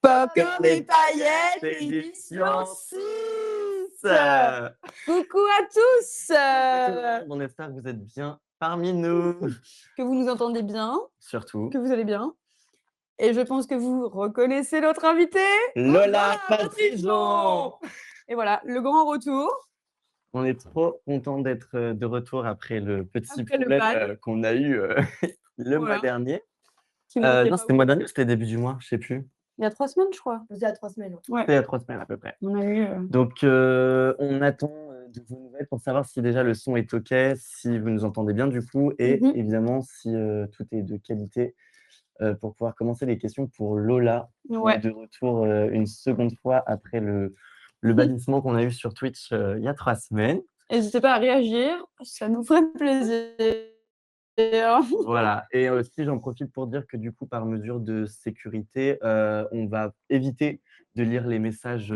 Popcorn et paillettes, édition 6. Coucou à tous. On espère que vous êtes bien parmi nous. Que vous nous entendez bien, Surtout. que vous allez bien. Et je pense que vous reconnaissez notre invité, Lola Patrison. Et voilà, le grand retour. On est trop content d'être de retour après le petit Après le problème bal. qu'on a eu le mois Voilà. dernier. Qui manquait Non, pas c'était le mois dernier ou c'était début du mois? Je sais plus. Il y a 3 semaines, je crois. Il y a 3 semaines. Ouais. C'était il y a 3 semaines à peu près. On a eu. Donc, on attend de vos nouvelles pour savoir si déjà le son est OK, si vous nous entendez bien du coup, et évidemment si tout est de qualité pour pouvoir commencer les questions pour Lola, qui Ouais. est de retour une seconde fois après le bannissement qu'on a eu sur Twitch il y a 3 semaines. N'hésitez pas à réagir, ça nous ferait plaisir. Voilà, et aussi j'en profite pour dire que du coup, par mesure de sécurité, on va éviter de lire les messages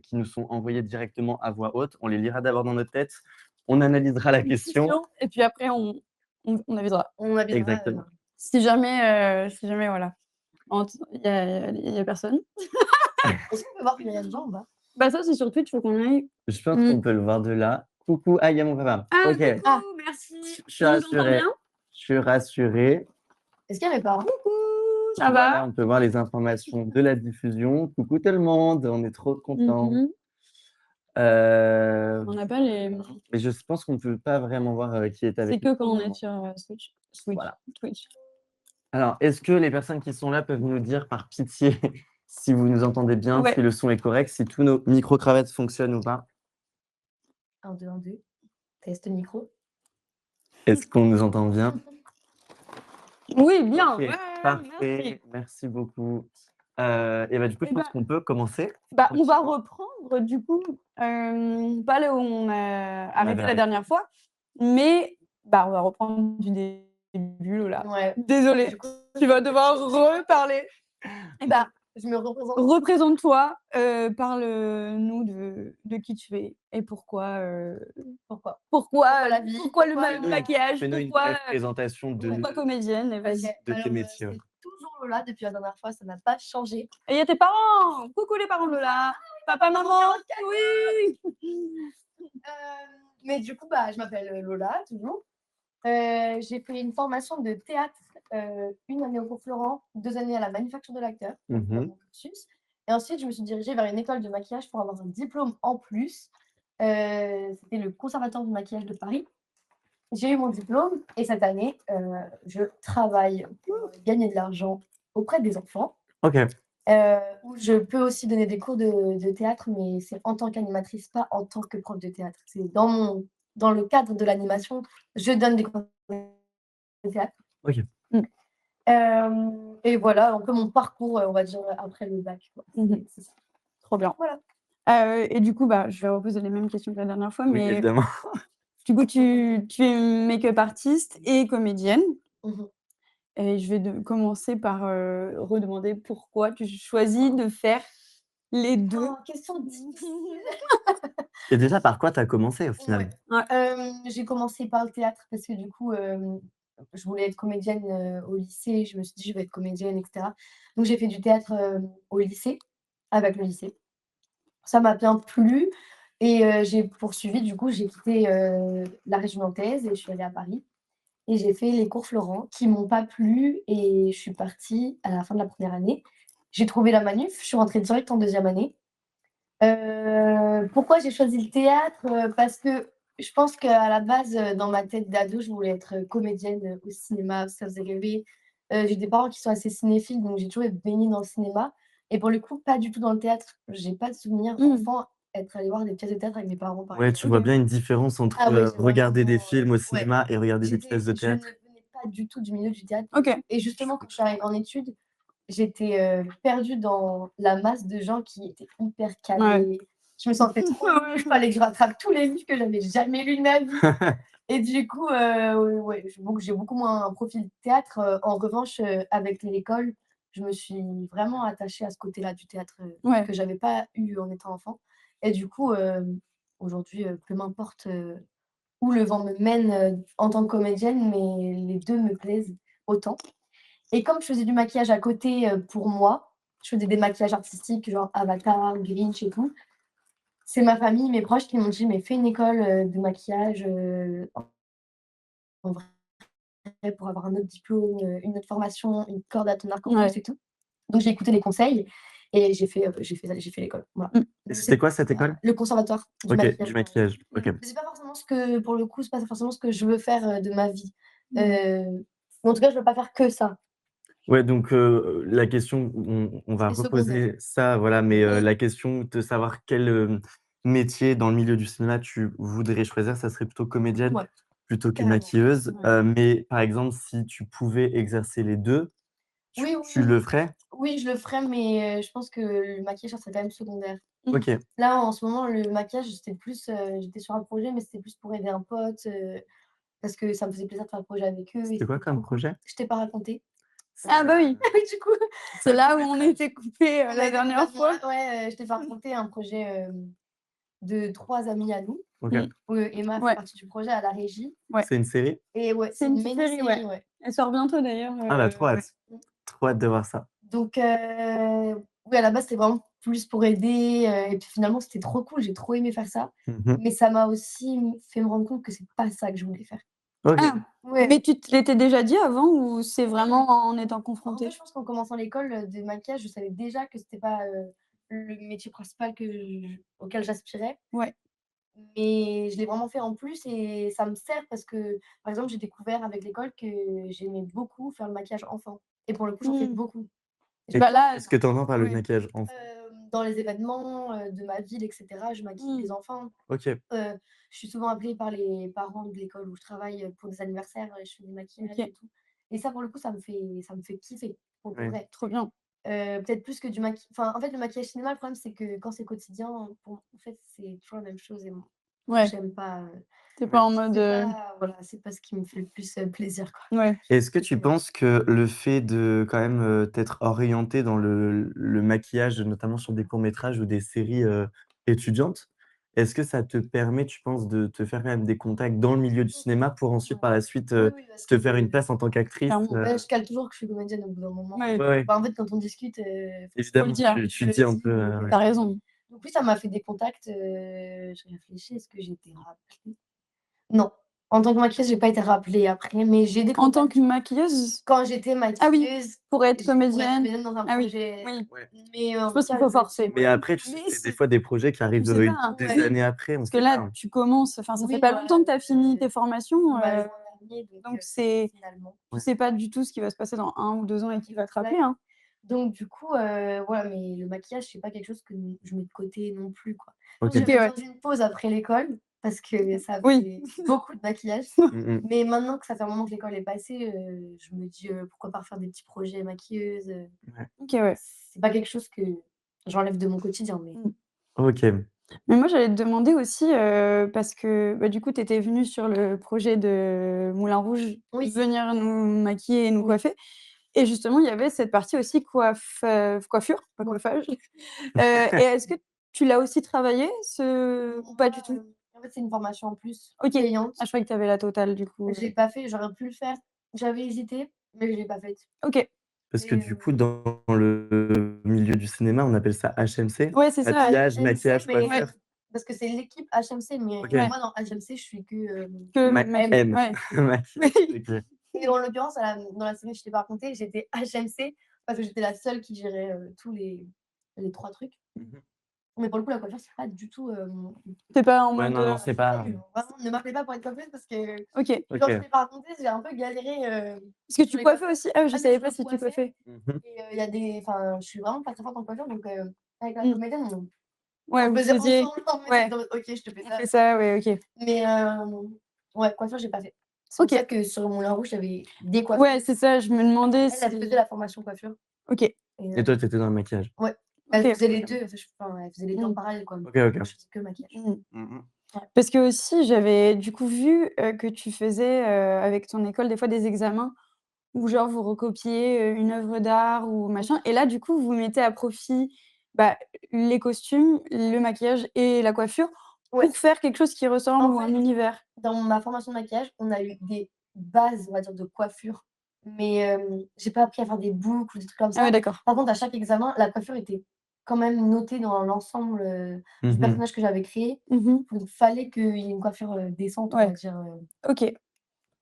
qui nous sont envoyés directement à voix haute. On les lira d'abord dans notre tête, on analysera la question. Et puis après, on avisera. On avisera. Exactement. Si jamais voilà, il y a personne. Est-ce qu'on peut voir qu'il y a des gens ou pas? Bah ça, c'est sur Twitch, faut qu'on aille. Je pense qu'on peut le voir de là. Coucou, ah, il y a mon papa. Ah, OK. coucou, merci. Je suis rassuré. Je suis rassuré. Est-ce qu'il y a mes parents? Coucou, ça Voilà, va? on peut voir les informations de la diffusion. Coucou tout le monde, on est trop contents. On n'a pas les. Mais je pense qu'on ne peut pas vraiment voir qui est avec C'est nous. que quand on est sur Twitch. Voilà. Twitch. Alors, est-ce que les personnes qui sont là peuvent nous dire par pitié si vous nous entendez bien, Ouais. si le son est correct, si tous nos micro-cravates fonctionnent ou pas? 1, 2, 1, 2. Test micro. Est-ce qu'on nous entend bien? Oui, bien. Ok, Ouais, parfait, merci beaucoup. Et bah, du coup, je pense qu'on peut commencer. Bah, on va reprendre du coup, pas là où on a arrêté la dernière fois, mais bah, on va reprendre du début, Lola. Ouais. Désolée, Du coup, tu vas devoir reparler. Et bah, je me représente. représente-toi, parle-nous de qui tu es et pourquoi la vie, pourquoi le pourquoi maquillage, Fais-nous une pourquoi brève présentation pourquoi comédienne et vas-y. Ok, de tes alors, métiers. c'est toujours Lola depuis la dernière fois, ça n'a pas changé. Et il y a tes parents! Coucou les parents de Lola! Papa, maman! Oui! Mais du coup, bah, je m'appelle Lola, toujours. J'ai fait une formation de théâtre, 1 année au cours Florent, 2 années à la Manufacture de l'acteur, dans mon cursus. Et ensuite, je me suis dirigée vers une école de maquillage pour avoir un diplôme en plus. C'était le Conservatoire du maquillage de Paris. J'ai eu mon diplôme et cette année, je travaille pour gagner de l'argent auprès des enfants. OK. Où je peux aussi donner des cours de théâtre, mais c'est en tant qu'animatrice, pas en tant que prof de théâtre. C'est dans le cadre de l'animation, je donne des cours de théâtre. OK. Et voilà un peu mon parcours, on va dire, après le bac, quoi. C'est ça. Trop bien. Voilà. Et du coup, bah, je vais reposer les mêmes questions que la dernière fois, Oui, mais évidemment. du coup, tu es make-up artiste et comédienne. Et je vais commencer par redemander pourquoi tu choisis de faire les 2. Oh, question difficile. Et déjà, par quoi tu as commencé au final? J'ai commencé par le théâtre parce que du coup, je voulais être comédienne au lycée. Je me suis dit: «Je vais être comédienne» et cetera. Donc j'ai fait du théâtre, au lycée, avec le lycée. Ça m'a bien plu et j'ai poursuivi. Du coup, j'ai quitté, la région nantaise et je suis allée à Paris et j'ai fait les cours Florent qui m'ont pas plu et je suis partie à la fin de la première année. J'ai trouvé la manuf, je suis rentrée direct en deuxième année. Pourquoi j'ai choisi le théâtre? Parce que je pense qu'à la base, dans ma tête d'ado, je voulais être comédienne au cinéma, ça faisait rêver. J'ai des parents qui sont assez cinéphiles, donc j'ai toujours baigné dans le cinéma et pour le coup, pas du tout dans le théâtre. J'ai pas de souvenir enfant être allée voir des pièces de théâtre avec mes parents, par Ouais, exemple. tu vois bien une différence entre Ah ouais, j'ai regarder des vraiment, films au cinéma et regarder des pièces de je ne théâtre. venais pas du tout du milieu du théâtre OK. et justement, quand je suis arrivée en études, j'étais, perdue dans la masse de gens qui étaient hyper calés. Ouais. Je me sentais trop nulle, il fallait que je rattrape tous les livres que j'avais jamais lus de ma vie et du coup, ouais, j'ai beaucoup moins un profil théâtre. En revanche, avec l'école, je me suis vraiment attachée à ce côté-là du théâtre, Ouais. que j'avais pas eu en étant enfant et du coup, aujourd'hui, peu m'importe, où le vent me mène, en tant que comédienne, mais les 2 me plaisent autant et comme je faisais du maquillage à côté, pour moi, je faisais des maquillages artistiques, genre Avatar, Grinch et tout. C'est ma famille, mes proches qui m'ont dit: «Mais fais une école, de maquillage, en vrai pour avoir un autre diplôme, une autre formation, une corde à ton arc en plus Ouais. et tout». Donc j'ai écouté les conseils et j'ai fait l'école, voilà. Mmh. Et Donc c'était c'est quoi cette école? le conservatoire du OK, maquillage du pareil. maquillage. OK. Mais c'est pas forcément ce que pour le coup, c'est pas forcément ce que je veux faire, de ma vie. Mmh. Ou en tout cas, je veux pas faire que ça. Ouais, donc la question, on va C'est secondaire. reposer ça, voilà, mais Mmh. la question de savoir quel, métier dans le milieu du cinéma tu voudrais choisir, ça serait plutôt comédienne Ouais, plutôt que carrément. maquilleuse. Ouais. Mais par exemple, si tu pouvais exercer les 2, tu Oui, tu oui, le ferais? oui, je le ferais, mais je pense que le maquillage, ça serait quand même secondaire. Mmh. OK. Là, en ce moment, le maquillage, c'était plus, j'étais sur un projet, mais c'était plus pour aider un pote, parce que ça me faisait plaisir de faire le projet avec eux et C'était quoi c'était comme trop cool. projet? Je t'ai pas raconté. Ah bah oui, Oui, du coup, c'est là où on était coupés, on a la été dernière complètement fois. ouais, je t'ai fait raconter un projet, de 3 amis à nous, Mmh. OK. où Emma fait Ouais, partie du projet à la régie ouais. C'est une série? et ouais, C'est c'est une une série, ouais. mini-série, ouais. Elle sort bientôt d'ailleurs, Ah bah, trop ouais. hâte. Trop hâte de voir ça. Donc oui, à la base, c'était vraiment plus pour aider, et puis finalement, c'était trop cool, j'ai trop aimé faire ça. Mmh. Mais ça m'a aussi fait me rendre compte que c'est pas ça que je voulais faire. OK. Ah! Ouais. Mais tu te l'étais déjà dit avant ou c'est vraiment en étant En vrai, confrontée? je pense qu'en commençant l'école, de maquillage, je savais déjà que c'était pas, le métier principal auquel j'aspirais. Ouais. Mais je l'ai vraiment fait en plus et ça me sert parce que, par exemple, j'ai découvert avec l'école que j'aimais beaucoup faire le maquillage enfant et pour le coup, j'en fais Mmh. beaucoup. Et Bah là qu'est-ce que tu entends par le ouais. maquillage enfant? Dans les événements, de ma ville et cetera, je maquille Mmh. les enfants. OK. Je suis souvent appelée par les parents de l'école où je travaille, pour des anniversaires, je fais des maquillages OK, et tout et ça, pour le coup, ça me fait kiffer, pour de Ouais. vrai. trop bien. Peut-être plus que du maquillage. Enfin, en fait, le maquillage cinéma, le problème, c'est que quand c'est quotidien, en fait, c'est toujours la même chose et moi, Ouais, j'aime pas, tu es Ouais. pas en mode, c'est pas ce qui me fait le plus, plaisir, quoi. ouais. Est-ce que tu Ouais. penses que le fait de quand même, t'être orientée dans le maquillage, notamment sur des courts métrages ou des séries, étudiantes, est-ce que ça te permet, tu penses, de te faire quand même des contacts dans le milieu du Mmh. cinéma pour ensuite Ouais. par la suite, Oui, oui, parce que te faire une place en tant qu'actrice, Clairement. bah, je cale toujours que je suis comédienne au bout d'un moment. Ouais, Ouais, ouais, Bah, en fait, quand on discute, faut le évidemment, dire. tu je le dis un dis peu, donc ouais. Tu as raison. oui, ça m'a fait des contacts, je réfléchis, est-ce que j'ai été rappelée? Non, en tant que maquilleuse, j'ai pas été rappelée après, mais j'ai des En tant que contacts. maquilleuse? Quand j'étais Ah oui, maquilleuse, pour être pour être comédienne? comédienne dans un Ah oui, projet, oui. Ouais. mais Je en tout pense qu'il cas, faut je me dis forcer. Mais ouais. après, tu sais, Mais c'est des fois des projets qui tu arrivent, sais pas, des Ouais. années après, on parce que sait pas, là, hein. tu commences, enfin, ça fait Oui, pas voilà, longtemps que tu as fini tes formations, bah, juin dernier, donc c'est finalement. tu Ouais. sais pas du tout ce qui va se passer dans 1 ou 2 ans et qui va te rappeler, Exact. hein. Donc du coup, voilà, mais le maquillage, c'est pas quelque chose que je mets de côté non plus, quoi. Je pense que OK. j'ai OK, fait ouais. besoin d'une pause après l'école parce que ça Oui. faisait beaucoup de maquillage. Mmh mh. Mais maintenant que ça fait un moment que l'école est passée, je me dis, pourquoi pas refaire des petits projets maquilleuse, Ouais. OK, ouais. c'est pas quelque chose que j'enlève de mon quotidien, mais Mmh. OK. Mais moi, j'allais te demander aussi, parce que, bah, du coup, tu étais venue sur le projet de Moulin Rouge, oui, venir nous maquiller et nous oui, coiffer et justement, il y avait cette partie aussi coiffure, pas ouais. coiffage. Et est-ce que tu l'as aussi travaillé ce ou pas Moi, du tout? en fait, c'est une formation en plus OK. payante. Ah, je croyais que tu avais la totale du coup, Je l'ai pas fait, j'aurais pu le faire. J'avais hésité, mais je l'ai pas faite OK. Parce que et du coup, dans le milieu du cinéma, on appelle ça HMC, Ouais, c'est ça, habillage, HMC, maquillage, mais ouais, coiffure. parce que c'est l'équipe HMC, mais ouais, OK. moi dans HMC, je suis que, que Ma M maquillage, M, ouais. maquillage, Oui. OK. et en l'occurrence dans la série, je t'ai pas raconté, j'étais HMC parce que j'étais la seule qui gérait, tous les 3 trucs. Mmh mh. Mais pour le coup, la coiffure, c'est pas du tout, mon Tu es pas en Ouais, mode, non, non, c'est pas vraiment, ne m'appelez pas pour être coiffeuse parce que OK. genre je OK. t'ai pas raconté, j'ai un peu galéré, Parce que sur tu les coiffais coiffures. aussi? Ah, je Ah mais savais je pas peux si tu coiffer coiffais. Mmh mh. et il y a des enfin, je suis vraiment pas très forte en coiffure donc avec la Mmh. comédienne, Ouais, on vous faisait faisiez ensemble en mode ouais, «OK, je te fais on ça». fait ça, ouais, OK. Mais ouais, coiffure, j'ai pas fait. C'est pour ça OK. que sur Moulin Rouge, il y avait des Ouais, coiffeuses. c'est ça, je me demandais Elle faisait si la formation coiffure OK, et Et toi, tu étais dans le maquillage? ouais, elle OK, faisait trop les bien. 2 enfin, elle faisait les 2 en Mmh. parallèle quoi. OK, Moi, OK. je faisais que le maquillage. Mmh. Mmh mh. Ouais. Parce que aussi j'avais du coup vu, que tu faisais, avec ton école des fois des examens où genre vous recopiez, une œuvre d'art ou machin et là du coup vous mettez à profit, bah, les costumes, le maquillage et la coiffure Ouais, pour faire quelque chose qui ressemble en ou un fait, univers. dans ma formation de maquillage, on a eu des bases, on va dire, de coiffure mais j'ai pas appris à faire des boucles ou des trucs comme Ah ouais, ça. d'accord. Par contre, à chaque examen, la coiffure était quand même notée dans l'ensemble, du personnage que j'avais créé. Mmh. Donc fallait qu'il y ait une coiffure, décente, on Ouais. va dire, OK.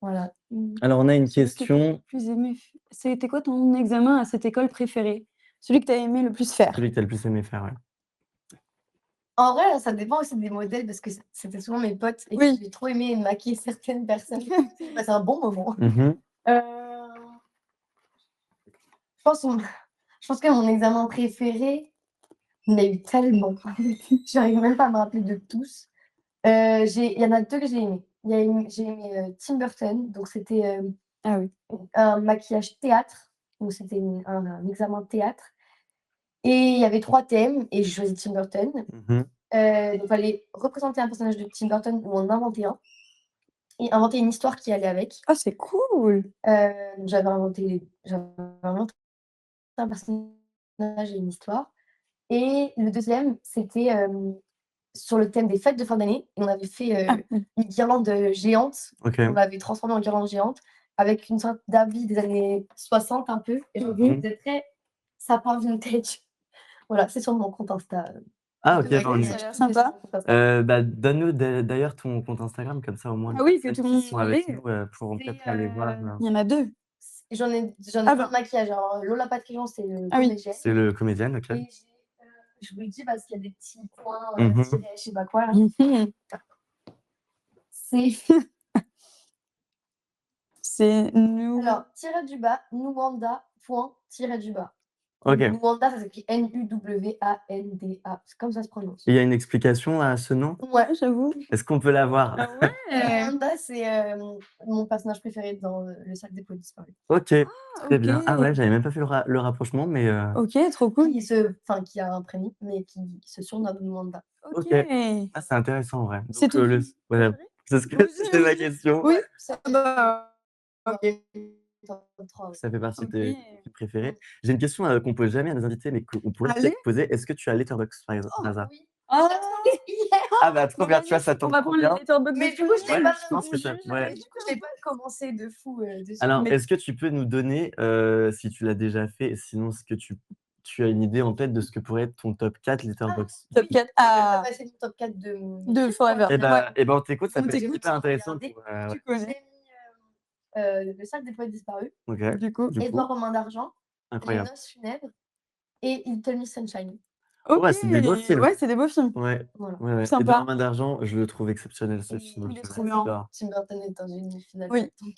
voilà. Alors, on a une Celui que tu as question, le plus aimé f c'était quoi ton examen à cette école préférée? Celui que tu as aimé le plus faire? celui que tu as le plus aimé faire, ouais. En vrai, ça dépend aussi des modèles parce que c'était souvent mes potes et Oui. j'ai trop aimé maquiller certaines personnes. J'ai passé un bon moment. Mmh. Heu, je pense mon je pense que mon examen préféré, il y en a eu tellement. J'arrive même pas à me rappeler de tous. Il y en a 2 que j'ai aimés. J'ai aimé, Tim Burton, donc c'était, Ah oui. un maquillage théâtre, donc c'était un examen théâtre et il y avait 3 thèmes et j'ai choisi Tim Burton. Mmh. Donc il fallait représenter un personnage de Tim Burton ou en inventer un et inventer une histoire qui allait avec. Ah, c'est cool! Donc j'avais inventé un personnage et une histoire et le deuxième, c'était, sur le thème des fêtes de fin d'année et on avait fait, Ah oui. une guirlande, géante. OK. On l'avait transformée en guirlande géante avec une sorte d'habit des années 60 un peu et je trouve que c'était très sapin vintage. Voilà, c'est sur mon compte Insta, Ah OK, de bon, Ça a l'air sympa. mon compte Insta. bah, donne-nous d'ailleurs ton compte Instagram, comme ça, au moins, Ah oui, que celles tout le qui monde sont avec l'ait. nous, pourront C'est, peut-être aller voir, Il y en a 2. j'en ai Ah un de ben, maquillage. Alors Lola Patrigan, c'est le ah oui. comédienne c'est le comédien, OK. et je vous le dis parce qu'il y a des petits points, Mmh. tirés, je sais pas quoi là. Mmh. C'est C'est nous alors tiret du bas, Nuwanda, point, tiret du bas. OK. Et Nuwanda, ça s'écrit Nuwanda. C'est comme ça se prononce. il y a une explication à ce nom? Ouais. j'avoue. Est-ce qu'on peut l'avoir? Ah ouais! Nuwanda, c'est, mon personnage préféré dans, Le Cercle des Poètes Disparus. OK, Ah très bien. Ah ouais, OK. j'avais même pas fait le rapprochement, mais OK, trop cool. Qui a un prénom, mais qui se surnomme Nuwanda. OK. OK. Ah, c'est intéressant, en vrai. C'est Donc, ton le film voilà, préféré? c'est ce que Oui. c'était ma question. Oui? C'est Ah bah, OK. top 3, ouais. Ça fait partie de tes OK. films préférés. J'ai une question, qu'on pose jamais à nos invités, mais qu'on pourrait Allez. peut-être poser. Est-ce que tu as Letterboxd, par hasard? Oui, je Ah! l'ai retrouvé hier! Ah bah, trop Mon bien, tu vois, ami, ça on tombe va trop prendre les bien. letterbox Mais de du tout coup, le je l'ai Ouais, monde. pas je On pense que juge ça ouais. mais du coup, je l'ai pas commencé de fou, dessus. Alors, Mais est-ce que tu peux nous donner, si tu l'as déjà fait, sinon ce que tu as une idée en tête de ce que pourrait être ton top 4 Letterboxd? top 4 Je peux ah, passer mon top 4 de de films, Forever. Eh Ouais, bah on t'écoute, ça on peut être t'écoute. hyper intéressant Regardez. pour, Tu ouais. J'ai connais, mis, Le Cercle des Poètes Disparus, OK, du coup. du Édouard coup, aux mains d'argent, Les incroyable. Noces funèbres et Little Miss Sunshine. OK. Ouais, c'est des beaux films. Ouais, c'est des beaux films. Ouais, Voilà. ouais, ouais. Édouard Sympa. Main d'Argent, je le trouve exceptionnel ce Et film, Il est je trop bien. l'adore. Tim Burton est un génie finalement, Oui. donc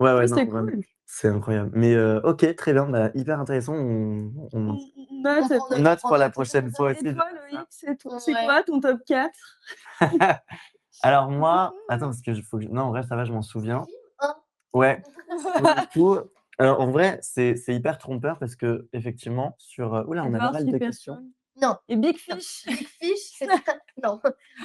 Ouais, ouais, Oui, non, c'est vraiment, cool. c'est incroyable. Mais OK, très bien, bah, hyper intéressant. On on note. prend On note, note pour la prochaine fois Et aussi de toi, faire ça. Loïc, c'est Ouais. quoi ton top 4? Alors moi attends parce que je faut que non, en vrai, ça va, je m'en souviens. Film 1. Ouais, pour le coup, alors en vrai, c'est hyper trompeur parce qu'effectivement sur, ouh là, on a pas Edward mal de questions. Superson. Non, Et Big non. Fish. Big Fish, c'est non.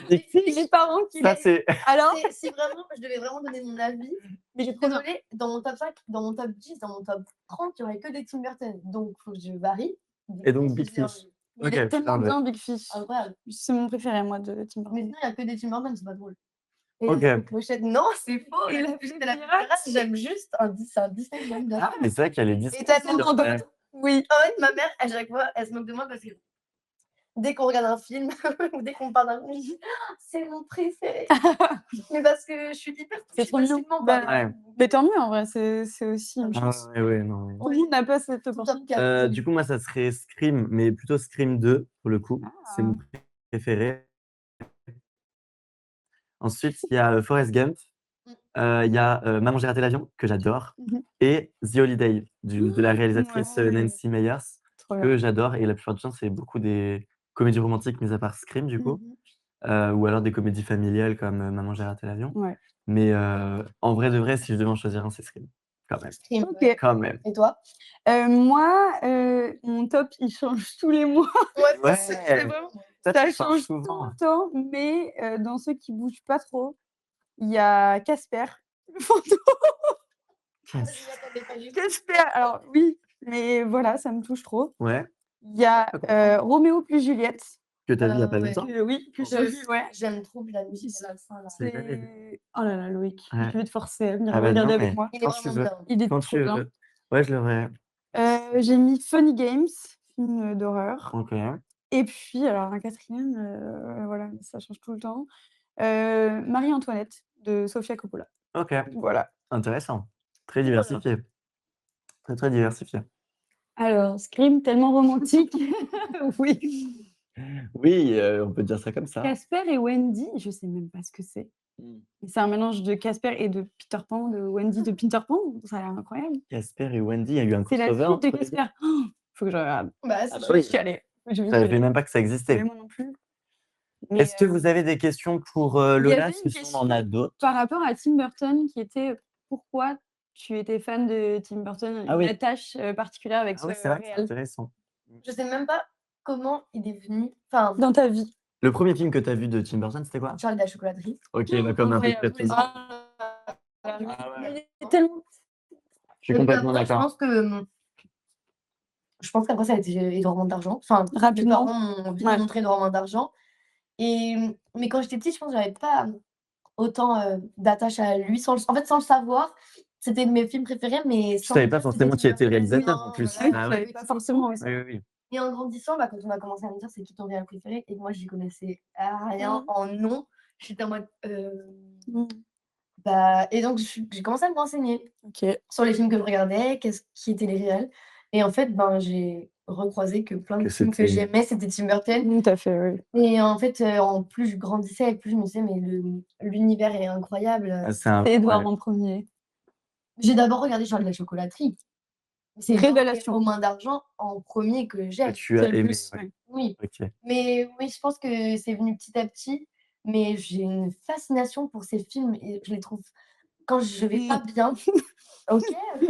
Big Big Fish, Les parents qui Ça, c'est alors? si vraiment je devais vraiment donner mon avis, Mais je suis trop bien. désolée, dans mon top 5, dans mon top 10, dans mon top 30, il y aurait que des Tim Burton. Donc faut que je varie. et donc Big je l'ai Fish. enlevé. Il OK, est tu l'as tellement enlevé. bien, Big Fish. Incroyable. C'est mon préféré, moi, de Tim Mais Burton. sinon, il y a que des Tim Burton, c'est pas drôle. Et OK. la clochette, non, c'est faux. Et La la clochette petite et la pirate. pirate, j'aime juste c'est un Disney que j'aime bien. Ah, mais c'est vrai qu'il y a les Disney Et tellement ouais. d'autres. Oui. En fait, ma mère, à chaque fois, elle se moque de moi parce que dès qu'on regarde un film ou dès qu'on parle d'un film, je dis: «Ah, c'est mon préféré». Mais parce que je suis hyper C'est touchée trop mignon. facilement par Bah, Ouais. mais tant mieux, en vrai, c'est aussi une Ah chance. Ah ouais, non, mais Tout le monde n'a pas cette Ton top opportunité. 4. du coup, moi, ça serait Scream, mais plutôt Scream 2 pour le coup. C'est Ah. mon préféré. Ensuite, il y a, Forrest Gump, Mmh. il y a, Maman, j'ai raté l'avion, que j'adore Mmh. et The Holiday de la réalisatrice, Ouais. Nancy Meyers, Trop bien. que j'adore et la plupart du temps, c'est beaucoup des comédies romantiques, mis à part Scream, du coup, Mmh. ou alors des comédies familiales comme, Maman, j'ai raté l'avion. Ouais. Mais, en vrai de vrai, si je devais en choisir un, c'est Scream, quand même, Scream, OK. ouais. quand même. Et toi? Moi, mon top, il change tous les mois. Ouais, C'est vraiment toi, ça tu changes change tout souvent. le temps, mais dans ceux qui bougent pas trop, il y a Casper, le fantôme. Ah, je m'y attendais pas du tout. Casper, alors oui, mais voilà, ça me touche trop. Ouais, Il y a, je peux comprendre. Roméo plus Juliette. Que tu as vu il y a pas Ouais. longtemps? Oui, que j'ai vu, ouais. J'aime trop la musique à la fin, là. C'est jamais vu. Oh là là, Loïc, Ouais. je vais te forcer à venir Ah le bah regarder non, avec mais moi. Il est quand tu vraiment veux, bien. Il est quand trop tu bien. veux. Ouais, je l'aurais. J'ai mis Funny Games, film d'horreur. OK. Et puis, alors un 4e, voilà, ça change tout le temps. Marie-Antoinette de Sofia Coppola. OK. Voilà. Intéressant. Très Voilà. diversifié. Très, très diversifié. Alors, Scream, tellement romantique. Oui. Oui, on peut dire ça comme ça. Casper et Wendy, je sais même pas ce que c'est. Mmh. C'est un mélange de Casper et de Peter Pan, de Wendy de Peter Pan. Ça a l'air incroyable. Casper et Wendy, il y a eu un C'est la crossover suite de entre les 2? Casper. Oh, faut que je regarde. Bah, Ah c'est bah Je vais oui, chialer. Je vais je savais chialer. même pas que ça Mais existait. moi non plus. Mais, Est-ce que vous avez des questions pour, il y Lola? avait une Sinon on en a question d'autres. par rapport à Tim Burton qui était, pourquoi tu étais fan de Tim Burton? Ah Une oui. attache, particulière avec Ah ce oui, c'est vrai que c'est réal intéressant. Je sais même pas comment il est venu. Enfin, dans ta vie? Le 1er film que tu as vu de Tim Burton, c'était quoi? Charlie et la chocolaterie. OK, bah, comme à peu près Incroyable. tout le monde. Ah, Ah ouais. il est tellement Je suis Et puis complètement après, je d'accord. pense que, je pense qu'après ça a été énormément d'argent. Enfin, mes rapidement. parents m'ont vite Ouais. montré énormément d'argent et mais quand j'étais petite, je pense que j'avais pas autant, d'attache à lui sans le savoir. C'était de mes films préférés, mais Tu sans savais me pas dire que c'était forcément Tim qui était le Burton. réalisateur en Non, plus. voilà, Ouais, Ah je ouais. savais pas forcément, oui. Oui, oui, oui. Et en grandissant, bah, quand on a commencé à me dire: «C'est qui ton réal préféré?» et que moi j'y connaissais rien Mmh. en nom, j'étais en mode, Mmh. bah et donc j'ai commencé à me renseigner OK. sur les films que je regardais, qui étaient les réals et en fait, ben, j'ai recroisé que plein de Que films que c'était j'aimais, c'était Tim Burton Tout à fait, oui. et en fait, en plus je grandissais et plus je me disais: «Mais l'univers est incroyable», ah, c'est un C'est Édouard ouais. en 1er. J'ai d'abord regardé Charlie et la chocolaterie. C'est Révélation. Aux mains d'argent en premier que Que j'aime. tu C'est as le aimé, plus, ouais. ouais. Oui, OK. mais oui, je pense que c'est venu petit à petit, mais j'ai une fascination pour ces films et je les trouve quand je vais pas bien. OK, OK,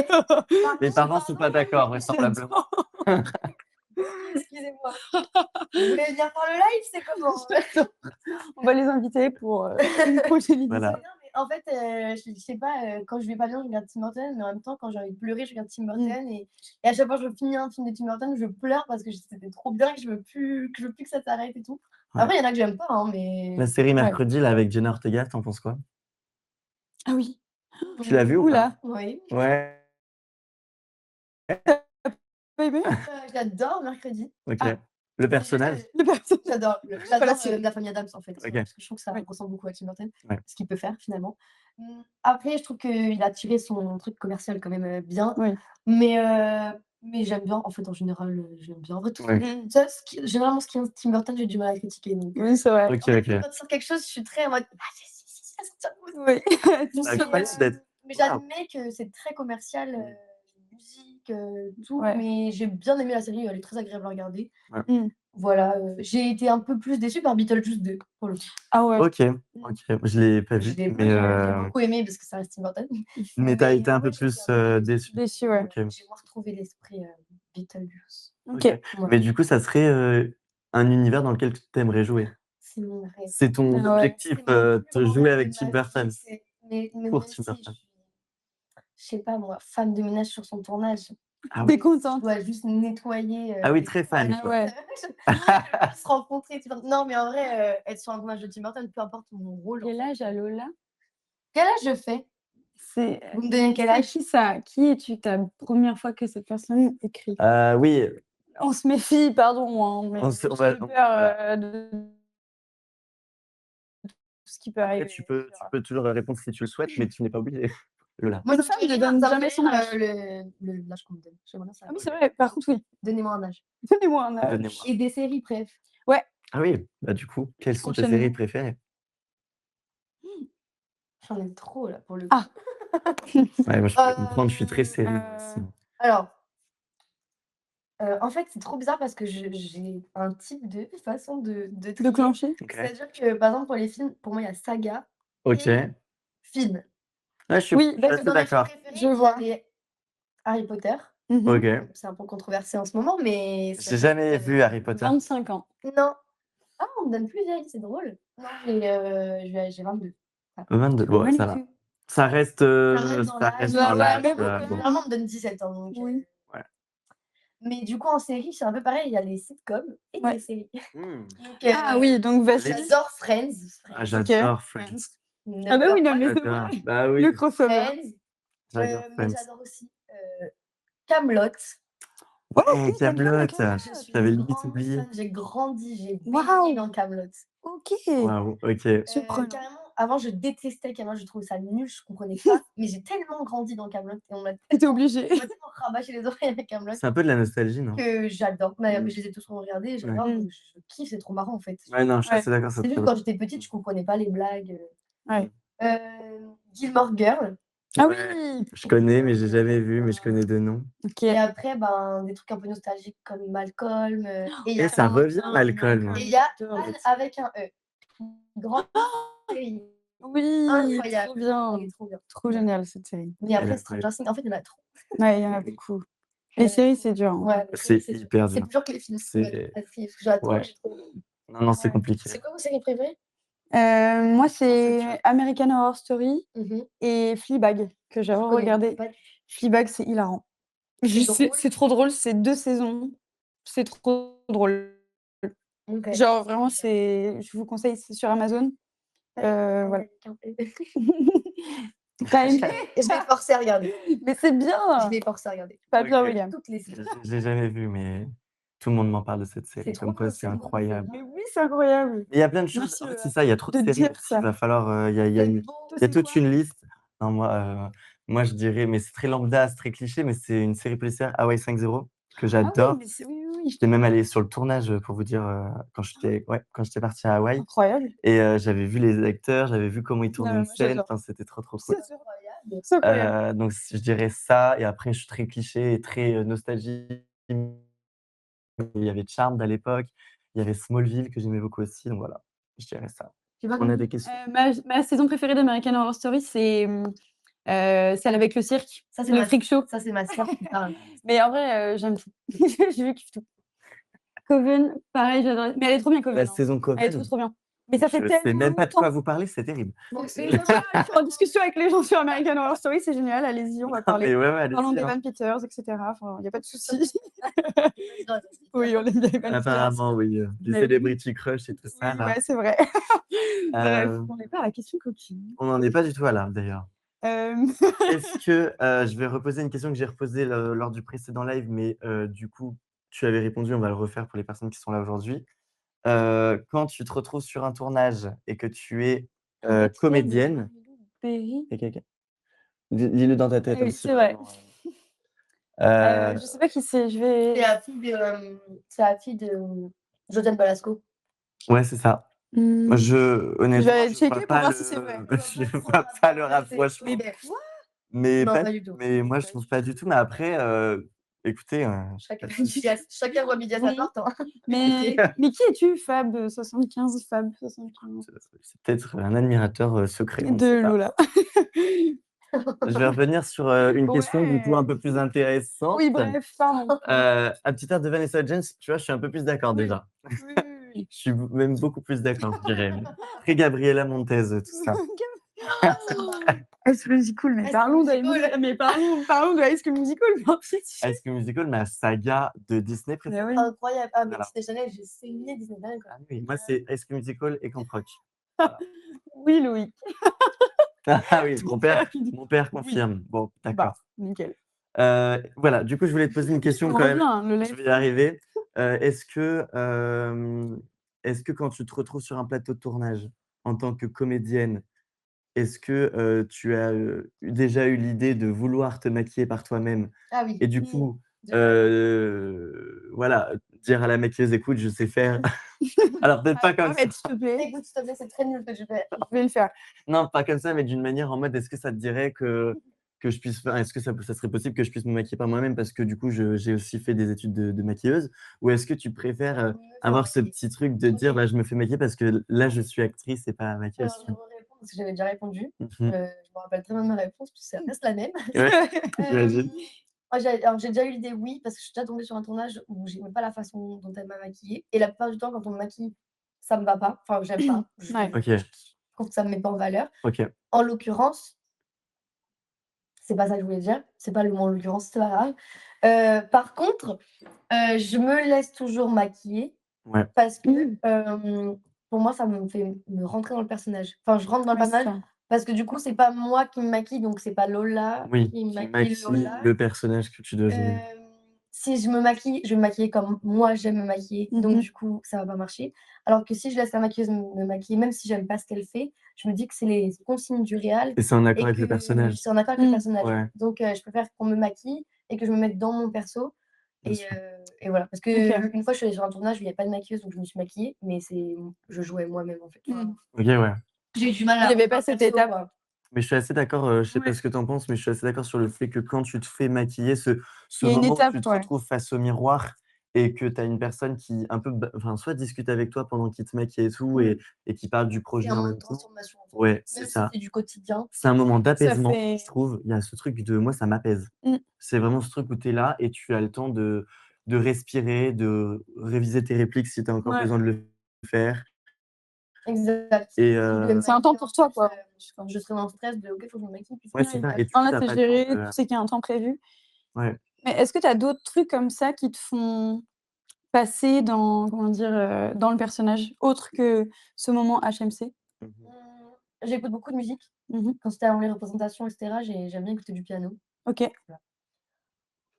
OK. Les parents sont pas d'accord, vraisemblablement. Excusez-moi. Vous voulez venir faire le live, c'est comment? On va les inviter pour, une prochaine émission. Voilà. Non, mais en fait, je sais pas, quand je vais pas bien, je regarde Tim Burton, mais en même temps, quand j'ai envie de pleurer, je regarde Tim Burton et à chaque fois que je finis un film de Tim Burton, je pleure parce que c'était trop bien, que je veux plus que ça s'arrête et tout. Ouais. Après, il y en a que j'aime pas, hein, La mais série Mercredi, là, avec Jenna Ortega, tu en penses quoi? Ah oui. Tu l'as vue ou Ouh pas? là! oui. Ouais. Pas aimé? J'adore Mercredi. OK. Ah. Le personnage? Le personnage. J'adore Pas la série. la famille Adams, en fait, OK. parce que je trouve que ça Oui. ressemble beaucoup à Tim Burton, Ouais. ce qu'il peut faire finalement. Après, je trouve qu'il a tiré son truc commercial quand même, bien, Oui. mais j'aime bien, en fait, en général, j'aime bien. En vrai, tout Ouais. Mmh. ça, généralement, ce qui est Tim Burton, j'ai du mal à critiquer, donc Oui, c'est vrai. OK, en fait, OK. quand il sort quelque chose, je suis très en mode: «Ah si, ça sort bien». Oui. C'est incroyable d'être Mais waouh! j'admets que c'est très commercial, musique, tout, Ouais. mais j'ai bien aimé la série, elle est très agréable à regarder. Ouais. Mmh. Voilà, j'ai été un peu plus déçue par Beetlejuice 2 pour le coup. Ah ouais. OK, OK. Je l'ai pas Je vu, l'ai mais j'ai beaucoup aimé parce que ça reste Tim Burton. mais tu as Mais été un peu ouais, j'ai été plus, un peu déçue. Déçue, ouais. OK, j'ai moins retrouvé l'esprit, Beetlejuice. OK. OK. Ouais, Mais du coup, ça serait, un univers dans lequel tu aimerais jouer? c'est mon rêve. C'est ton Ah ouais. objectif, C'est mon plus de grand jouer rêve avec de Tim ma Burton? vie, mais Pour même Tim si Burton. je sais pas moi, femme de ménage sur son tournage, Ah Tu oui. es contente? je dois juste nettoyer, Ah oui, les très fan, toilettes. Ah ouais. Je puisse rencontrer Tim Burton. Non, mais en vrai, être sur un tournage de Tim Burton, peu importe mon rôle, en Quel fait. âge a Lola? Quel âge je fais? C'est Vous me donnez quel c'est âge? qui ça? Qui es-tu? Ta première fois que cette personne écrit? Oui, On se méfie, pardon, hein, mais on va j'ai on peur, voilà. de tout ce qui peut Après arriver tu peux toujours, répondre si tu le souhaites, mais tu n'es pas obligé, Lola. Moi, Une ça me femme fait ne rire, donne ça me jamais fait son rire, âge. l'âge qu'on me donne. J'aimerais bien Ah oui, savoir. c'est vrai, par contre, oui. Donnez-moi un âge. Donnez-moi un âge. Donnez-moi. Et des séries préf. Ouais, Ah oui, bah, du coup, quelles sont tes prochainement. séries préférées? J'en ai trop là pour le coup. Ah! Ouais, moi, je peux comprendre, je suis très série, moi aussi. Alors, en fait, c'est trop bizarre parce que j'ai un type de façon de De trier. clencher? OK. C'est-à-dire que, par exemple, pour les films, pour moi, il y a saga OK. et film. Ouais, je suis Oui, assez Dans mes films d'accord. préférés, je il y vois. avait Harry Potter. Mmh. OK. C'est un peu controversé en ce moment, mais ça J'ai jamais reste, vu Harry Potter. 25 ans. non. Ah, on me donne plus vieille, c'est drôle. Non, j'ai 22. Ah, 22, bon, ça va. Magnifique. Ça reste ça reste dans ça l'âge. reste Bah dans ouais, l'âge, mais bon, quand bon. Généralement, on me donne 17 ans, donc Oui. Ouais. Mais du coup, en série, c'est un peu pareil, il y a les sitcoms et Ouais. les séries. Mmh. Donc, Ah oui, donc vas-y. j'adore Friends. Ah, Friends. j'adore OK. Friends. Ah bah oui, non, mais c'est J'adore. vrai. Bah Le oui, crossover. Friends. j'adore Mais Friends. j'adore aussi Kaamelott. Oh, Ouais, OK, tu aimes bien Kaamelott, Kaamelott. Je suis j'avais une limite grande oublié. fan, j'ai grandi, j'ai baigné Waouh! dans Kaamelott. OK. Waouh, OK. Surprenant. Carrément, avant, je détestais Kaamelott, je trouvais ça nul, je comprenais pas, mais j'ai tellement grandi dans Kaamelott et Tu étais obligée. on m'a tellement rabâché les oreilles avec Kaamelott C'est un peu de la nostalgie, non? que j'adore. Mais Mmh. je les ai tous regardés, Ouais. j'adore, Mmh. je kiffe, c'est trop marrant en fait. Ouais, non, je suis Ouais. assez d'accord, c'est C'est très juste drôle. quand j'étais petite, je comprenais pas les blagues. Ouais. Gilmore Girls. Ah Ouais, oui! je connais, mais j'ai jamais vu, mais je connais de nom. OK. Et après, ben, des trucs un peu nostalgiques comme Malcolm. Et il y Et a ça revient, Tintin, Malcolm. et il y a j'adore. Anne avec un E. Grande série. Oui, Incroyable. trop bien. Elle est trop bien. Trop génial cette série. Mais Elle est après, incroyable. Stranger Things, en fait, il y en a trop. Ouais, il y en a beaucoup. Il y Les en a séries, trop. c'est dur, hein. Ouais, les C'est séries, c'est dur. hyper C'est dur. plus dur que les films. C'est Parce que j'attends, ouais. j'ai trop. Non, non, c'est Ouais. compliqué. C'est quoi vos séries préférées? Moi, c'est American Horror Story Mhm. et Fleabag que j'ai Je connais re-regardé. pas. Fleabag, c'est hilarant. C'est drôle. C'est trop drôle, c'est 2 saisons. C'est trop drôle. Ok. Genre vraiment, je vous conseille, c'est sur Amazon. Voilà. Tu as aimé? Je vais forcer à regarder. Mais c'est Je bien! vais forcer à regarder. Fabien OK. Williams. Toutes les séries. J'ai jamais vu, mais tout le monde m'en parle de cette C'est série, trop comme quoi bien, c'est c'est bon, incroyable. Mais oui, c'est incroyable. Il y a plein de choses. Merci, En fait, c'est ça, il y a trop de de séries, dire donc il ça. va falloir, il y a C'est une beau. il y a C'est toute quoi? une liste. Non, moi, je dirais, mais c'est très lambda, c'est très cliché, mais c'est une série policière, Hawaii 5-0, que Ah oui, j'adore. mais c'est oui, oui, oui. J'étais même allé sur le tournage, pour vous dire, quand j'étais parti à Hawaï Incroyable. et j'avais vu les acteurs, j'avais vu comment ils Non, tournaient mais une moi scène, j'adore. enfin, c'était trop, trop cool. C'est Incroyable. c'est incroyable. Donc je dirais ça et après je suis très cliché et très, nostalgie. Il y avait Charmed à l'époque, il y avait Smallville que j'aimais beaucoup aussi, donc voilà, je dirais ça. J'ai pas On a compris. des questions? Ma saison préférée d'American Horror Story, c'est, celle avec le cirque, Ça, c'est le ma freak show. Ça, c'est ma sœur qui parle. Mais en vrai, j'aime tout. Je kiffe tout. Coven, pareil, j'adore. Mais elle est trop bien La Coven, hein. saison Elle est trop, Coven? trop bien. Mais ça fait Je sais tellement même pas de quoi longtemps. vous parlez, c'est terrible. Moi Mais aussi. ça va, je suis en discussion avec les gens sur American Horror Story, c'est génial, allez-y, on va Non, parler. mais ouais, Parlons allez-y, hein. d'Evan Peters et cetera, enfin, il y a pas de souci. Non, Oui, on aime bien Evan Peters. Apparemment, oui, du Mais oui. Celebrity Crush et tout ça, Oui, là. ouais, c'est vrai. Bref, Heu, on n'est pas à la question coquine. on n'en est pas du tout à là, d'ailleurs. Hem, Est-ce que, je vais reposer une question que j'ai reposée lors du précédent live, mais du coup, tu avais répondu, on va le refaire pour les personnes qui sont là aujourd'hui. Quand tu te retrouves sur un tournage et que tu es, comédienne Berry. il y a quelqu'un? Lis-le dans ta Ah tête, hein, oui, si c'est vrai. vraiment, heu, Je sais pas qui c'est, je C'est vais la fille de Josiane Balasco. ouais, c'est ça. mmh, je Honnêtement, vais je vois checker pour pas voir si c'est vrai. je vois pas le rapprochement, Mais quoi? mais Non, pas du tout. moi, je trouve pas du tout, mais après, écoutez, Chacun voit midi à sa Oui. porte, hein. Mais qui es-tu, Fab 75? Fab 75 c'est peut-être un admirateur, secret, on ne de sait pas. Lola. Je vais revenir sur, une question du coup un Ouais. peu plus intéressante. Oui, bref, pardon. À petite heure de Vanessa Hudgens, tu vois, je suis un peu plus d'accord Oui. déjà. Oui, oui, oui. Je suis même beaucoup plus d'accord, je dirais. Très Gabriella Montez, tout ça. High School Musical, mais High parlons School de Musical. mais parlons de High School Musical, bien sûr. High School Musical, ma saga de Disney Mais préférée. oui. Incroyable. Ah, mais Voilà. Disney Channel, j'ai saigné Disney Channel, quoi. Ah oui, moi c'est High School Musical et Camp Rock. Voilà. Oui, Loïc. Ah oui, Ton père qui dit mon père oui. confirme. Bon, Bah, d'accord. nickel. Voilà, du coup, je voulais te poser une question On quand même. revient, le Je live. vais y arriver. Est-ce que quand tu te retrouves sur un plateau de tournage en tant que comédienne, est-ce que, tu as, déjà eu l'idée de vouloir te maquiller par toi-même Ah oui. et du coup, De ouf. voilà, dire à la maquilleuse: «Écoute, je sais faire». Alors peut-être pas comme ça. Arrête, s'il te plaît. Écoute, s'il te plaît, c'est très nul ce que tu fais. Je vais le faire. Non, pas comme ça, mais d'une manière en mode, est-ce que ça te dirait que je puisse faire est-ce que ça serait possible que je puisse me maquiller par moi-même? Parce que du coup, j'ai aussi fait des études de maquilleuse. Ou est-ce que tu préfères, Me faire avoir ce maquiller. petit truc de dire: OK. «Bah, je me fais maquiller parce que là, je suis actrice et pas maquilleuse», Alors, tu je vois? vais répondre parce que j'avais déjà répondu. Mmh Je mh. me rappelle très bien de ma réponse, parce que ça reste la même. Ouais, Hem, j'imagine. alors j'ai déjà eu l'idée oui, parce que je suis déjà tombée sur un tournage où j'aimais pas la façon dont elle m'a maquillée et la plupart du temps quand on me maquille, ça me va pas, enfin j'aime pas, Ouais. OK, je trouve que ça me met pas en valeur. OK. En l'occurrence, c'est pas ça que je voulais dire. C'est pas le mot en l'occurrence, c'est pas grave. Par contre, je me laisse toujours maquiller Ouais. parce que, pour moi, ça me fait me rentrer dans le personnage. Enfin, je rentre dans le Ouais, c'est personnage ça. parce que du coup, c'est pas moi qui me maquille, donc c'est pas Lola Oui, qui me qui maquille maquille Lola. le personnage que tu dois jouer. Si je me maquille, je vais me maquiller comme moi j'aime me maquiller, donc du coup, ça va pas marcher. Alors que si je laisse la maquilleuse me maquiller, même si j'aime pas ce qu'elle fait, je me dis que c'est les consignes du réal Et c'est en accord et avec le que personnage. c'est en accord avec le personnage. Ouais, Donc je préfère qu'on me maquille et que je me mette dans mon perso bien sûr. et voilà. Parce OK. qu'une fois, je suis allée sur un tournage où il y avait pas de maquilleuse, donc je me suis maquillée, mais je jouais moi-même, en fait. Enfin, OK, ouais. j'ai eu du mal Il à y avait rentrer pas dans le cette perso, étape. quoi. Mais je suis assez d'accord, je sais pas Ouais. ce que tu en penses, mais je suis assez d'accord sur le fait que quand tu te fais maquiller, ce Il y a une moment où étape, tu te ouais. retrouves face au miroir et que tu as une personne qui un peu enfin, soit discute avec toi pendant qu'il te maquille et tout et qui parle du C'est projet un en moment de même temps. transformation, en fait. Ouais, c'est Même si ça. c'est du quotidien. C'est un moment Ça d'apaisement, fait je trouve. Il y a ce truc de moi, ça m'apaise. mmh, C'est vraiment ce truc où tu es là et tu as le temps de respirer, de réviser tes répliques si tu as encore ouais. besoin de le faire Exact. et Si je devais me C'est un temps maquiller pour en toi, plus, quoi. je serais dans le stress de: «OK, faut que je me maquille», puis ouais, finalement, c'est il me ça et maquille. du Non, coup, là, tu as c'est pas le temps géré, de tu sais qu'il y a un temps prévu. ouais. Mais est-ce que tu as d'autres trucs comme ça qui te font passer dans comment dire? Dans le personnage, autre que ce moment HMC? Mmh. J'écoute beaucoup de musique. Mmh. Quand c'était avant les représentations et cetera, j'aime bien écouter du piano OK.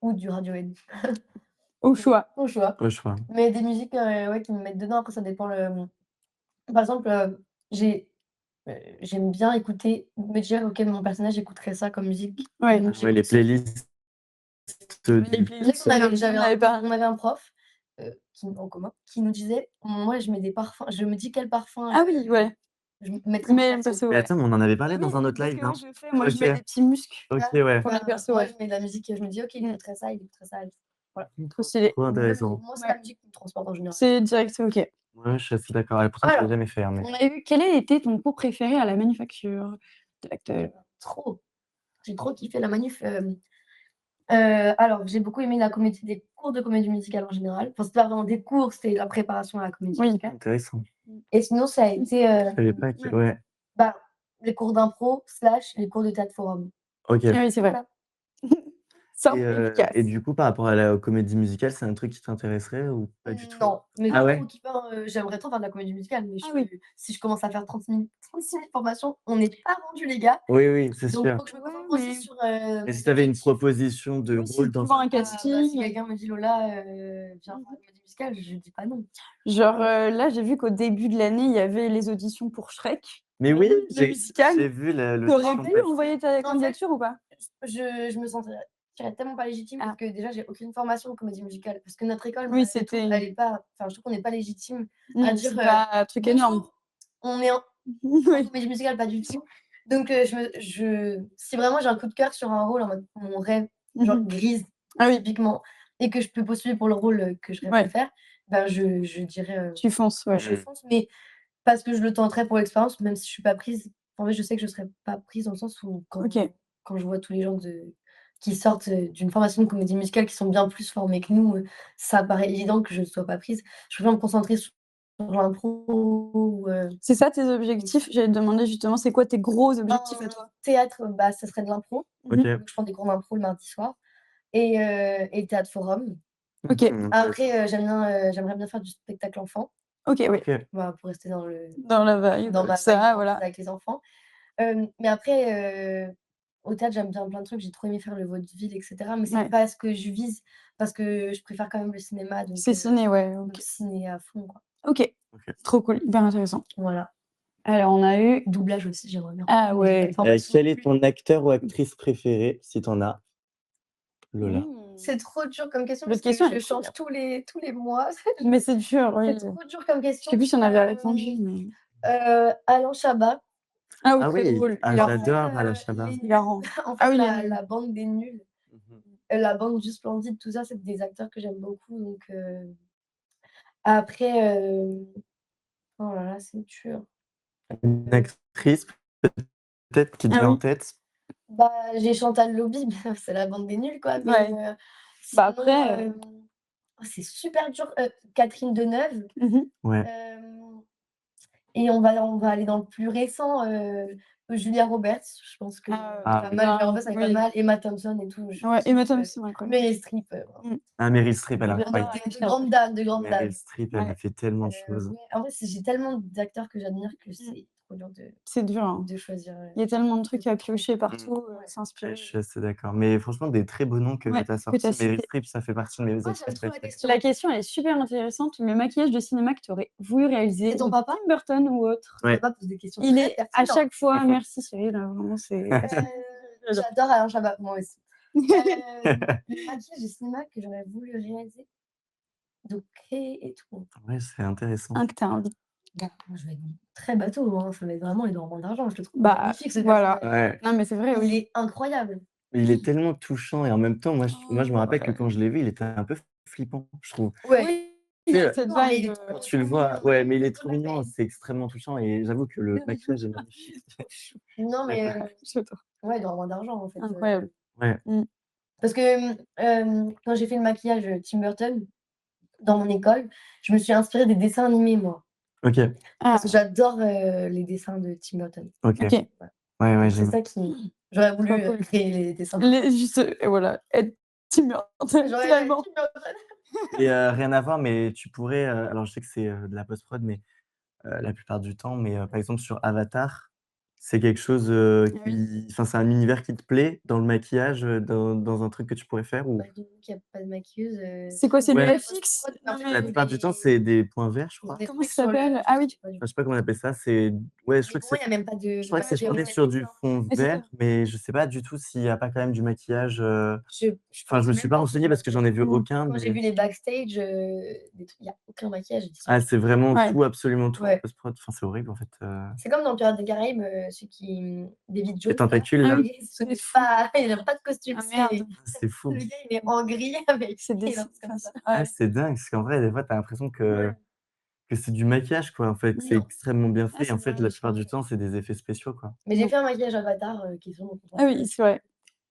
ou du Radiohead, Au choix. au choix. Au choix. Mais des musiques, ouais, qui me mettent dedans. Après ça dépend par exemple, j'aime bien écouter me dire: «OK, mon personnage écouterait ça comme musique», Ouais. donc Ouais, les j'écoute ça. playlists Les du playlists, J'avais on avait pas on avait un prof, qui en commun, qui nous disait: «Moi, je mets des parfums, je me dis quel parfum, ah oui, ouais. je mettrais dans le Mais perso». perso, mais ouais. attends, mais on en avait parlé Oui, dans un autre parce live, que non? moi, je le fais. Moi, je OK, mets des petits muscles OK, Ah, ouais. pour les bah, persos, moi, ouais. je mets de la musique, je me dis: «OK, il Mmh. écouterait ça, il écouterait ça». Voilà. Trop stylé. Trop Moi, intéressant. c'est la Ouais. musique qui me transporte en général. C'est direct, OK. Ouais, je suis assez d'accord et pourtant je l'ai Alors, jamais fait, hein, mais On a eu quel a été ton cours préféré à la manufacture? Tac, tac. trop, j'ai trop kiffé la manuf, alors j'ai beaucoup aimé les cours de comédie musicale en général. Enfin, c'était pas vraiment des cours, c'était la préparation à la comédie Oui. musicale intéressant. et sinon ça a été, Je savais pas que Ouais. ouais, bah, les cours d'impro / les cours de théâtre forum. OK. Ah oui, c'est vrai. Voilà. Simple et Et efficace. du coup, par rapport à la comédie musicale, c'est un truc qui t'intéresserait ou pas du tout? Non, mais Ah j'ai ouais? trop kiffé, hein, j'aimerais trop faire de la comédie musicale, mais Ah oui. si je commence à faire 36 000 formations, on n'est pas rendus les gars, Oui, oui, c'est donc sûr. faut que je me Ouais, concentre aussi mais sur, Et si mes tu avais une objectifs. proposition de oui, si rôle tu dans vois un un Ah bah, si casting, quelqu'un me dit: «Lola, viens faire la comédie musicale», je dis pas non. genre, là, j'ai vu qu'au début de l'année, il y avait les auditions pour Shrek, mais oui, le musical. j'ai vu la Tu aurais l'audition pu passer. envoyer ta En fait, candidature ou pas? je me sentirais tellement pas légitime parce Ah, que déjà j'ai aucune formation en comédie musicale. Parce que notre école, oui, malgré tout, c'était elle est pas enfin je trouve qu'on n'est pas légitime à dire, c'est pas un truc énorme. «Bonjour, on est en Oui. comédie musicale», pas du tout. Donc si vraiment j'ai un coup de cœur sur un rôle en mode mon rêve, genre Mmh. Grise Ah oui, typiquement, et que je peux postuler pour le rôle, que je rêve de ouais, faire, ben je dirais, tu fonces, ouais. je Mmh. fonce, mais parce que je le tenterai pour l'expérience, même si je suis pas prise. En fait, je sais que je serai pas prise dans le sens où OK. quand je vois tous les gens qui sortent, d'une formation de comédie musicale, qui sont bien plus formés que nous, ça paraît évident que je ne sois pas prise. Je préfère me concentrer sur l'impro ou, C'est ça tes objectifs? J'allais te demander justement, c'est quoi tes gros objectifs à en toi? théâtre, bah, ça serait de l'impro. Mmh. OK. Donc je prends des cours d'impro le mardi soir et théâtre forum. OK, Mmh, intéressant. Après, j'aimerais bien faire du spectacle enfant, OK, oui. OK. voilà, pour rester Dans la vibe, dans ma vibe ça, d'enfance voilà. avec les enfants. Mais après, au théâtre, j'aime bien plein de trucs. J'ai trop aimé faire le vaudeville et cetera, mais c'est Ouais. pas ce que je vise parce que je préfère quand même le cinéma, C'est ciné, ouais, donc OK. ciné à fond, quoi. OK, OK. trop cool, hyper intéressant. Voilà. Alors on a eu Doublage aussi, j'aimerais bien. ah Mais j'ai pas ouais. de formation Quel non est plus. ton acteur ou actrice préféré, si tu en as? Lola. C'est trop dur comme question parce Votre que question je est cool, change hein. tous les mois. Mais c'est dur, oui. C'est trop dur comme Je sais question. plus si on avait répondu, mais Alain Chabat. ah oui, Ah très oui, drôle, ah En fait, j'adore Alain Chabat. les nuls, hilarant. en Ah fait, oui, les la nuls. bande des nuls, Mmh. la bande du Splendide, tout ça, c'est des acteurs que j'aime beaucoup, donc après, oh là là, c'est dur. Une actrice peut-être qui te Ah vient en oui, tête? Bah, j'ai Chantal Lobby, mais c'est la bande des nuls, quoi, mais ouais. Bah sinon, après, oh, c'est super dur, Catherine Deneuve, mmh mh. Ouais. hem et on va aller dans le plus récent, Julia Roberts, je pense que Ah, pas oui. mal. Julia Roberts, elle est pas oui. mal. Emma Thompson et tout. Ouais, Emma Thompson, incroyable. Meryl Streep. Ah, Meryl Streep, elle est De incroyable. grandes dames, de grandes dames. Meryl Streep, elle a fait tellement de choses. Ouais. En vrai, j'ai tellement d'acteurs que j'admire que c'est trop dur C'est dur, hein. de choisir. Il y a tellement de trucs à piocher partout, s'inspirer. Ouais, je suis assez d'accord. Mais franchement, des très beaux noms que Ouais, tu as que sortis. tu as Meryl cités. Streep, ça fait partie de mes Ah, acteurs j'aime trop la préférés. question. La question, elle est super intéressante. Le maquillage de cinéma que tu aurais voulu réaliser C'est ton de papa? Tim Burton ou autre? Ouais. Papa pose des questions Il très est à pertinentes. chaque fois merci Cyril, vraiment c'est J'adore Alain Chabat, moi aussi. Le maquillage de cinéma que j'aurais voulu réaliser, donc créer et tout. Ouais, c'est intéressant. un que tu as envie. Moi, je vais être très bateau, hein. Ça va être vraiment les dormants d'argent. Je le trouve Bah, magnifique, ce voilà. personnage. Ouais. Non, mais c'est vrai, Il oui. est incroyable. Mais il est tellement touchant et en même temps, moi, je me rappelle que Ouais. quand je l'ai vu, il était un peu flippant, je trouve. Ouais. Oui, Tu il y sais, a cette Non, mais il vibe, est trop quand tu le mignon. vois, ouais, mais il est trop Trop de la mignon, peine. c'est extrêmement touchant et j'avoue que le maquillage est magnifique. Non, mais j'adore. ouais, dormants d'argent, en fait. Incroyable. Ouais. Parce que quand j'ai fait le maquillage Tim Burton dans mon école, je me suis inspirée des dessins animés, moi. OK, Ah, Parce que j'adore les dessins de Tim Burton. OK. OK. Ouais, ouais, Donc c'est j'aime. ça qui j'aurais voulu Trop cool. créer les dessins. Juste, et voilà, être Tim Burton, J'aurais finalement. Tim Burton. Et rien à voir, mais tu pourrais, alors je sais que c'est, de la post-prod, mais la plupart du temps, mais par exemple sur Avatar, c'est quelque chose, Ah oui. enfin, c'est un univers qui te plaît dans le maquillage, dans un truc que tu pourrais faire ou? Bah, du coup, il y a pas de maquilleuse. C'est quoi, c'est Ouais. le FX? Non, La mais plupart du temps, c'est des points verts, je crois. comment ça s'appelle? Ah oui. Enfin, je sais pas comment on appelle ça, c'est ouais, je Mais crois que pour moi, c'est il y a même pas de je crois que c'est j'ai tourné sur du fond Mais c'est vert, ça. mais je sais pas du tout s'il y a pas quand même du maquillage, je enfin, je me pense suis même pas pas renseigné parce que j'en ai vu aucun, Quand j'ai mais vu les backstage, des trucs, il y a aucun maquillage. J'ai dit: ah, c'est vraiment Ouais. tout, absolument tout en Ouais. post-prod. Enfin, c'est horrible en fait, C'est comme dans Pirates des Caraïbes, celui qui David Jones, les tentacules Ah là, oui. ce n'est C'est fou. pas il a pas de costume, Ah merde. c'est fou. le gars, il est en gris avec C'est des il lance comme ça. Ah, ouais. c'est dingue, parce qu'en vrai, des fois, tu as l'impression que c'est du maquillage, quoi, en fait. C'est Non. extrêmement bien Ah, fait et en c'est fait, la plupart du Ouais. temps, c'est des effets spéciaux, quoi. Mais j'ai fait un maquillage Avatar, qui est vraiment content. Ah oui, c'est vrai. Et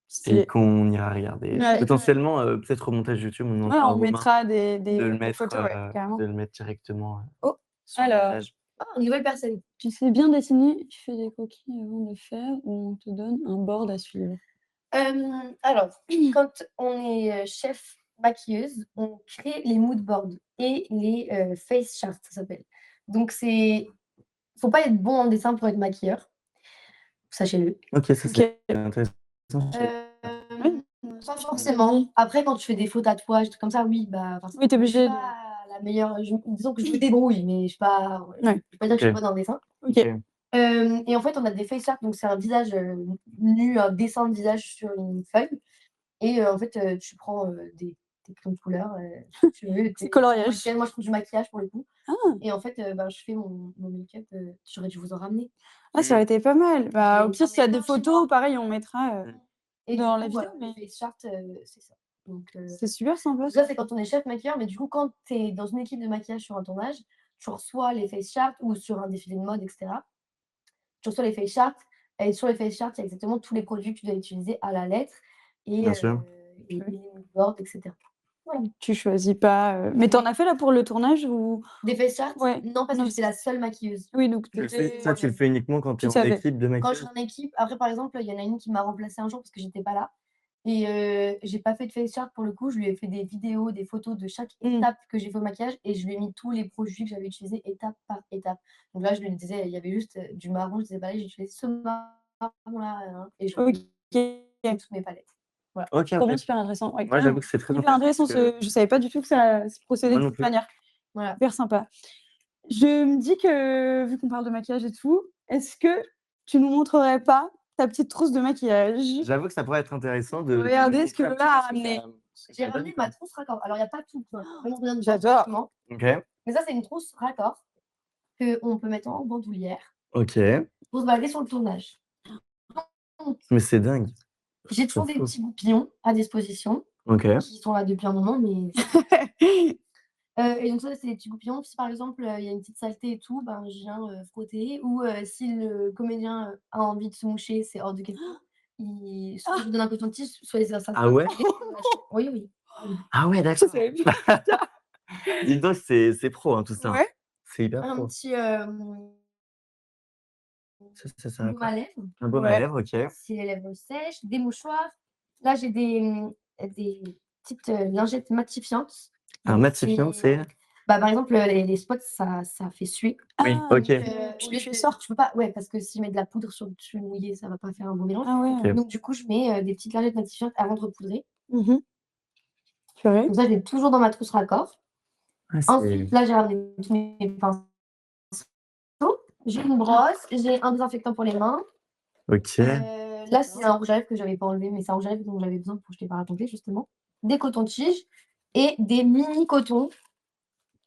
Stylé. qu'on ira regarder. Ouais. Potentiellement, peut-être au montage YouTube, on Ouais, demandera à on Romain mettra de le des mettre, photos, ouais, carrément. de le mettre directement, Oh, sur le alors, montage. Oh, nouvelle personne. tu sais bien dessiner, tu fais des coquilles avant de faire ou on te donne un board à suivre? Alors, quand on est, chef maquilleuse, on crée les mood boards et les, face charts, ça s'appelle. Donc faut pas être bon en dessin pour être maquilleur, sachez-le. OK, ça, c'est OK. intéressant. Oui. Pas forcément. Après, quand tu fais des faux tatouages, des trucs comme ça, oui, bah, Oui, tu es je suis obligé de pas la meilleure, disons que je me débrouille, mais je suis pas ouais. je vais pas dire que je suis OK. bonne en dessin. OK. Et en fait, on a des face charts, donc c'est un visage, nu, un dessin de visage sur une feuille et en fait, tu prends, des crayons de couleur, tu veux, C'est coloriage. moi, je prends du maquillage pour le coup Ah! et en fait, ben, je fais mon make-up, j'aurais dû vous en ramener. Ah, ça aurait été pas mal. Bah, au Mais pire, j'en s'il y a ai des plein chez photos, moi. pareil, on mettra, Et dans du la coup, vidéo, voilà, mais les face charts, c'est ça. Donc c'est super sympa ça. ça, c'est quand on est chef maquilleur, mais du coup, quand tu es dans une équipe de maquillage sur un tournage, tu reçois les face charts ou sur un défilé de mode et cetera. Tu reçois les face charts et sur les face charts, il y a exactement tous les produits que tu dois utiliser à la lettre et Bien sûr. et les mood boards et cetera. Voilà. Tu choisis pas, mais tu en as fait là pour le tournage ou? Des face charts? Ouais. Non, parce Non, que j'étais la seule maquilleuse. oui, donc Tu le tu fais ça, tu le fais uniquement quand tu es en savais. équipe de Quand je suis maquillage? en équipe, après, par exemple, il y en a une qui m'a remplacée un jour parce que j'étais pas là et j'ai pas fait de face chart pour le coup. Je lui ai fait des vidéos, des photos de chaque étape que j'ai fait au maquillage et je lui ai mis tous les produits que j'avais utilisés étape par étape. Donc là, je lui disais, il y avait juste, du marron, je disais: «Bah, allez, j'utilise ce marron-là, et je OK. toutes mes palettes». Voilà. OK, Trop bien, OK. super intéressant. Ouais, Moi, j'avoue carrément. que c'est très Hyper intéressant intéressant parce que je savais pas du tout que ça se procédait moi de non cette plus. manière. Voilà. Hyper sympa. Je me dis que, vu qu'on parle de maquillage et tout, est-ce que tu nous montrerais pas ta petite trousse de maquillage? J'avoue que ça pourrait être intéressant de Regardez ce que montrer un petit Lola peu a ce que ramené. J'ai pas ramené du ma tout. trousse raccord. Alors, il y a pas tout, vraiment rien dedans, J'adore. forcément. OK, Mais ça, c'est une trousse raccord qu'on peut mettre en bandoulière OK, pour se balader sur le tournage. Donc, mais c'est dingue. j'ai C'est toujours des fou. petits goupillons à disposition OK. qui sont là depuis un moment, mais et donc ça, c'est des petits goupillons. Si par exemple, il y a une petite saleté et tout, ben, je viens, frotter ou si le comédien, a envie de se moucher, c'est hors de question. Soit je lui donne un coton-tige, soit ça Ah ouais? oui, oui. Ah ouais, Je d'accord. savais pas. Dis donc, c'est pro, hein, tout ça, hein. Ouais. C'est hyper Un pro. petit, Ça sert à baume quoi? à lèvres, Un baume à Ouais. lèvres, OK. si les lèvres sèches, des mouchoirs. Là, j'ai des petites, lingettes matifiantes. Un Donc matifiant, c'est? bah, par exemple, les spots, ça fait suer. Oui, Ah, OK. donc Au tu lieu fais de ça? je peux pas ouais, parce que si je mets de la poudre sur le dessus mouillé, ça va pas faire un bon mélange. Ah ouais. OK. Donc du coup, je mets, des petites lingettes matifiantes avant de repoudrer. Mmh. Purée. Comme ça, je l'ai toujours dans ma trousse raccord. Ah, c'est Ensuite, là, j'ai ramené tous mes pinceaux. J'ai une brosse, j'ai un désinfectant pour les mains. OK. Là, c'est un rouge à lèvres que j'avais pas enlevé, mais c'est un rouge à lèvres dont j'avais besoin pour je t'ai pas raconté justement. Des cotons-tiges et des mini cotons.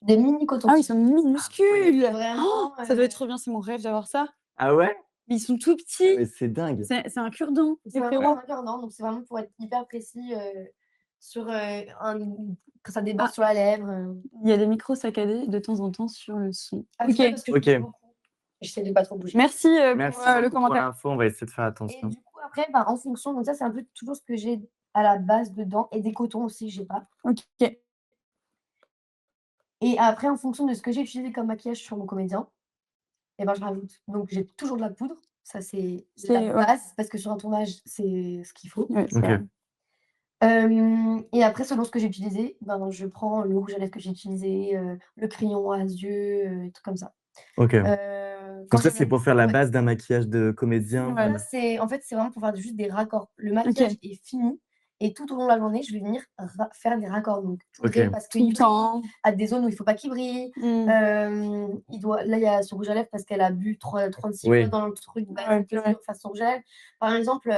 Des mini Ah oui, ils cotons-tiges. sont minuscules! Vraiment, Ça doit être trop bien, c'est mon rêve d'avoir ça. Ah ouais? Mais ils sont tout Ah petits. mais c'est dingue. C'est un cure-dent, c'est les vraiment frérots. un cure-dent, donc c'est vraiment pour être hyper précis, sur, un quand ça déborde Ah. sur la lèvre, Il y a des micros saccadés de temps en temps sur le son. Ah, OK. c'est parce que je OK. bouge beaucoup. J'essaie de pas trop bouger. Merci, Merci pour, le beaucoup pour commentaire. l'info, on va essayer de faire Et attention. du coup, après, bah, en fonction donc ça, c'est un peu toujours ce que j'ai à la base dedans et des cotons aussi que j'ai pas. OK. Et après, en fonction de ce que j'ai utilisé comme maquillage sur mon comédien, et ben, je rajoute. Donc j'ai toujours de la poudre, ça c'est la Ouais. base parce que sur un tournage, c'est ce qu'il faut. Ouais, c'est OK. vrai. Et après, selon ce que j'ai utilisé, ben, je prends le rouge à lèvres que j'ai utilisé, le crayon à yeux, des trucs comme ça. OK. Quand Donc ça, j'ai c'est pour faire la ouais, base d'un maquillage de comédien. Ouais. ça c'est en fait, c'est vraiment pour faire juste des raccords. Le OK. maquillage est fini et tout au long de la journée, je vais venir faire des raccords. Donc poudrer OK. parce Tout le qu'il brille, temps. à des zones où il faut pas qu'il brille. Il doit là, il y a son rouge à lèvres parce qu'elle a bu 36 fois Oui. dans le truc, bah, Ouais, il faut que purée. je fasse son rouge à lèvres. Par exemple,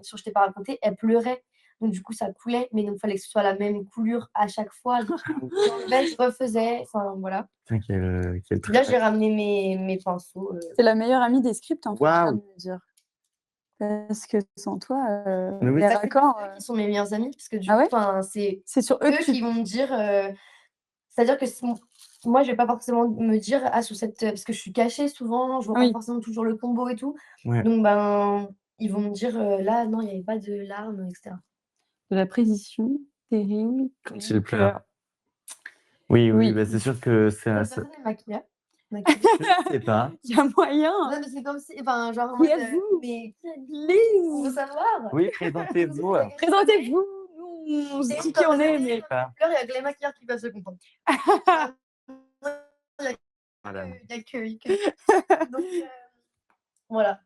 sur Je t'ai pas raconté, elle pleurait, donc du coup ça coulait, mais donc fallait que ce soit la même coulure à chaque fois. J'enlevais, je refaisais, enfin voilà. Putain, quel Puis là, j'ai travail. ramené mes pinceaux, C'est la meilleure amie des scripts, en fait, tu viens Waouh! de me dire. Parce que sans toi, Mais oui, les bah, c'est plus raccords, eux qui sont mes meilleurs amis parce que du Ah coup, ouais? enfin, c'est C'est sur eux eux que qui vont me dire, c'est-à-dire que si moi, je vais pas forcément me dire: «Ah sur cette» parce que je suis cachée souvent, je vois pas Oui, forcément toujours le combo et tout. Ouais. Donc ben, ils vont me dire, «Là, non, il y avait pas de larmes» et cetera. de la précision terrible. Quand il pleure. Oui, oui, Oui, bah, c'est sûr que c'est Quelle ça personne est maquillée? Maquillée? je sais pas. il y a moyen. Non, mais c'est comme si enfin, genre en Qui mode, êtes-vous? mais qui êtes-vous? On veut Please, savoir. Oui, Vous présentez-vous. êtes agressé. présentez-vous. Nous, on C'est sait une qui on comme est, ça, mais quand tu pleures, il y a que les maquilleurs qui peuvent se comprendre. Voilà. Il y a que donc voilà. Voilà.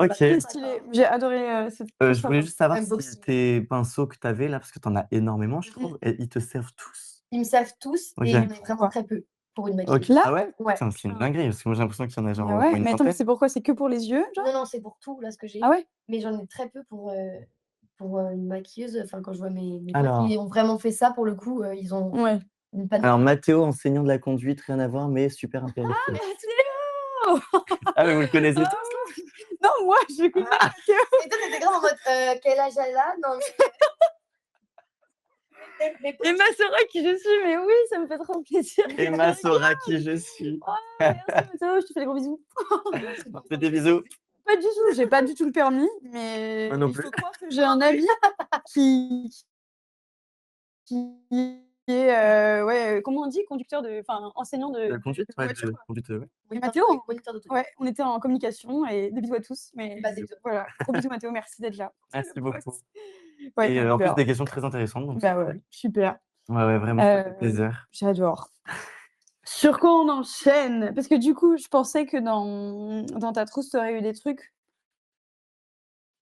OK. c'est stylé. J'ai adoré, cette Je voulais juste savoir si Unboxing. tes pinceaux que tu avais là, parce que tu en as énormément, je Mmh. trouve, et ils te servent tous? Ils me servent tous OK. et j'en ai vraiment très peu pour une maquilleuse. OK. Là? Ah ouais? Ouais. Putain, c'est une Ah. dinguerie, parce que moi j'ai l'impression qu'il y en a genre Ah au ouais? moins une Mais attends, mais vingtaine. c'est pourquoi? C'est que pour les yeux, genre? Non, non, c'est pour tout là ce que j'ai, Ah ouais? mais j'en ai très peu pour, une maquilleuse. Enfin, quand je vois mes potes Alors qui ont vraiment fait ça pour le coup, ils ont Ouais. une panne. alors Mathéo, enseignant de la conduite, rien à voir, mais super intéressé. Mathéo! Ah mais vous le connaissez Ah tous? ouais. Non, moi, je connais Mathéo. Et toi, tu étais grave en mode, quel âge elle a? Non mais mes potes Emma saura qui je suis, mais oui, ça me fait trop plaisir que tu Emma me saura regardes. qui je suis. Oh, merci Mathéo, je te fais des gros bisous. On te fait des bisous. Pas du tout, j'ai pas du tout le permis, mais Moi non il plus. faut croire que j'ai un ami qui est, ouais, comment on dit? Conducteur de enfin, enseignant De de conduite, ouais, voiture, de quoi. conduite, ouais. Et moniteur Mathéo, moniteur d'auto. ouais, on était en communication et des bisous à tous, mais Bah, des bisous. voilà, gros bisous Mathéo, merci d'être là. Merci Le beaucoup. boss. Ouais, Et en plus super. des questions très intéressantes, donc c'est Bah, ouais, cool. super. Ouais, ouais, vraiment, ça fait plaisir. J'adore. Sur quoi on enchaîne? Parce que du coup, je pensais que dans ta trousse, tu aurais eu des trucs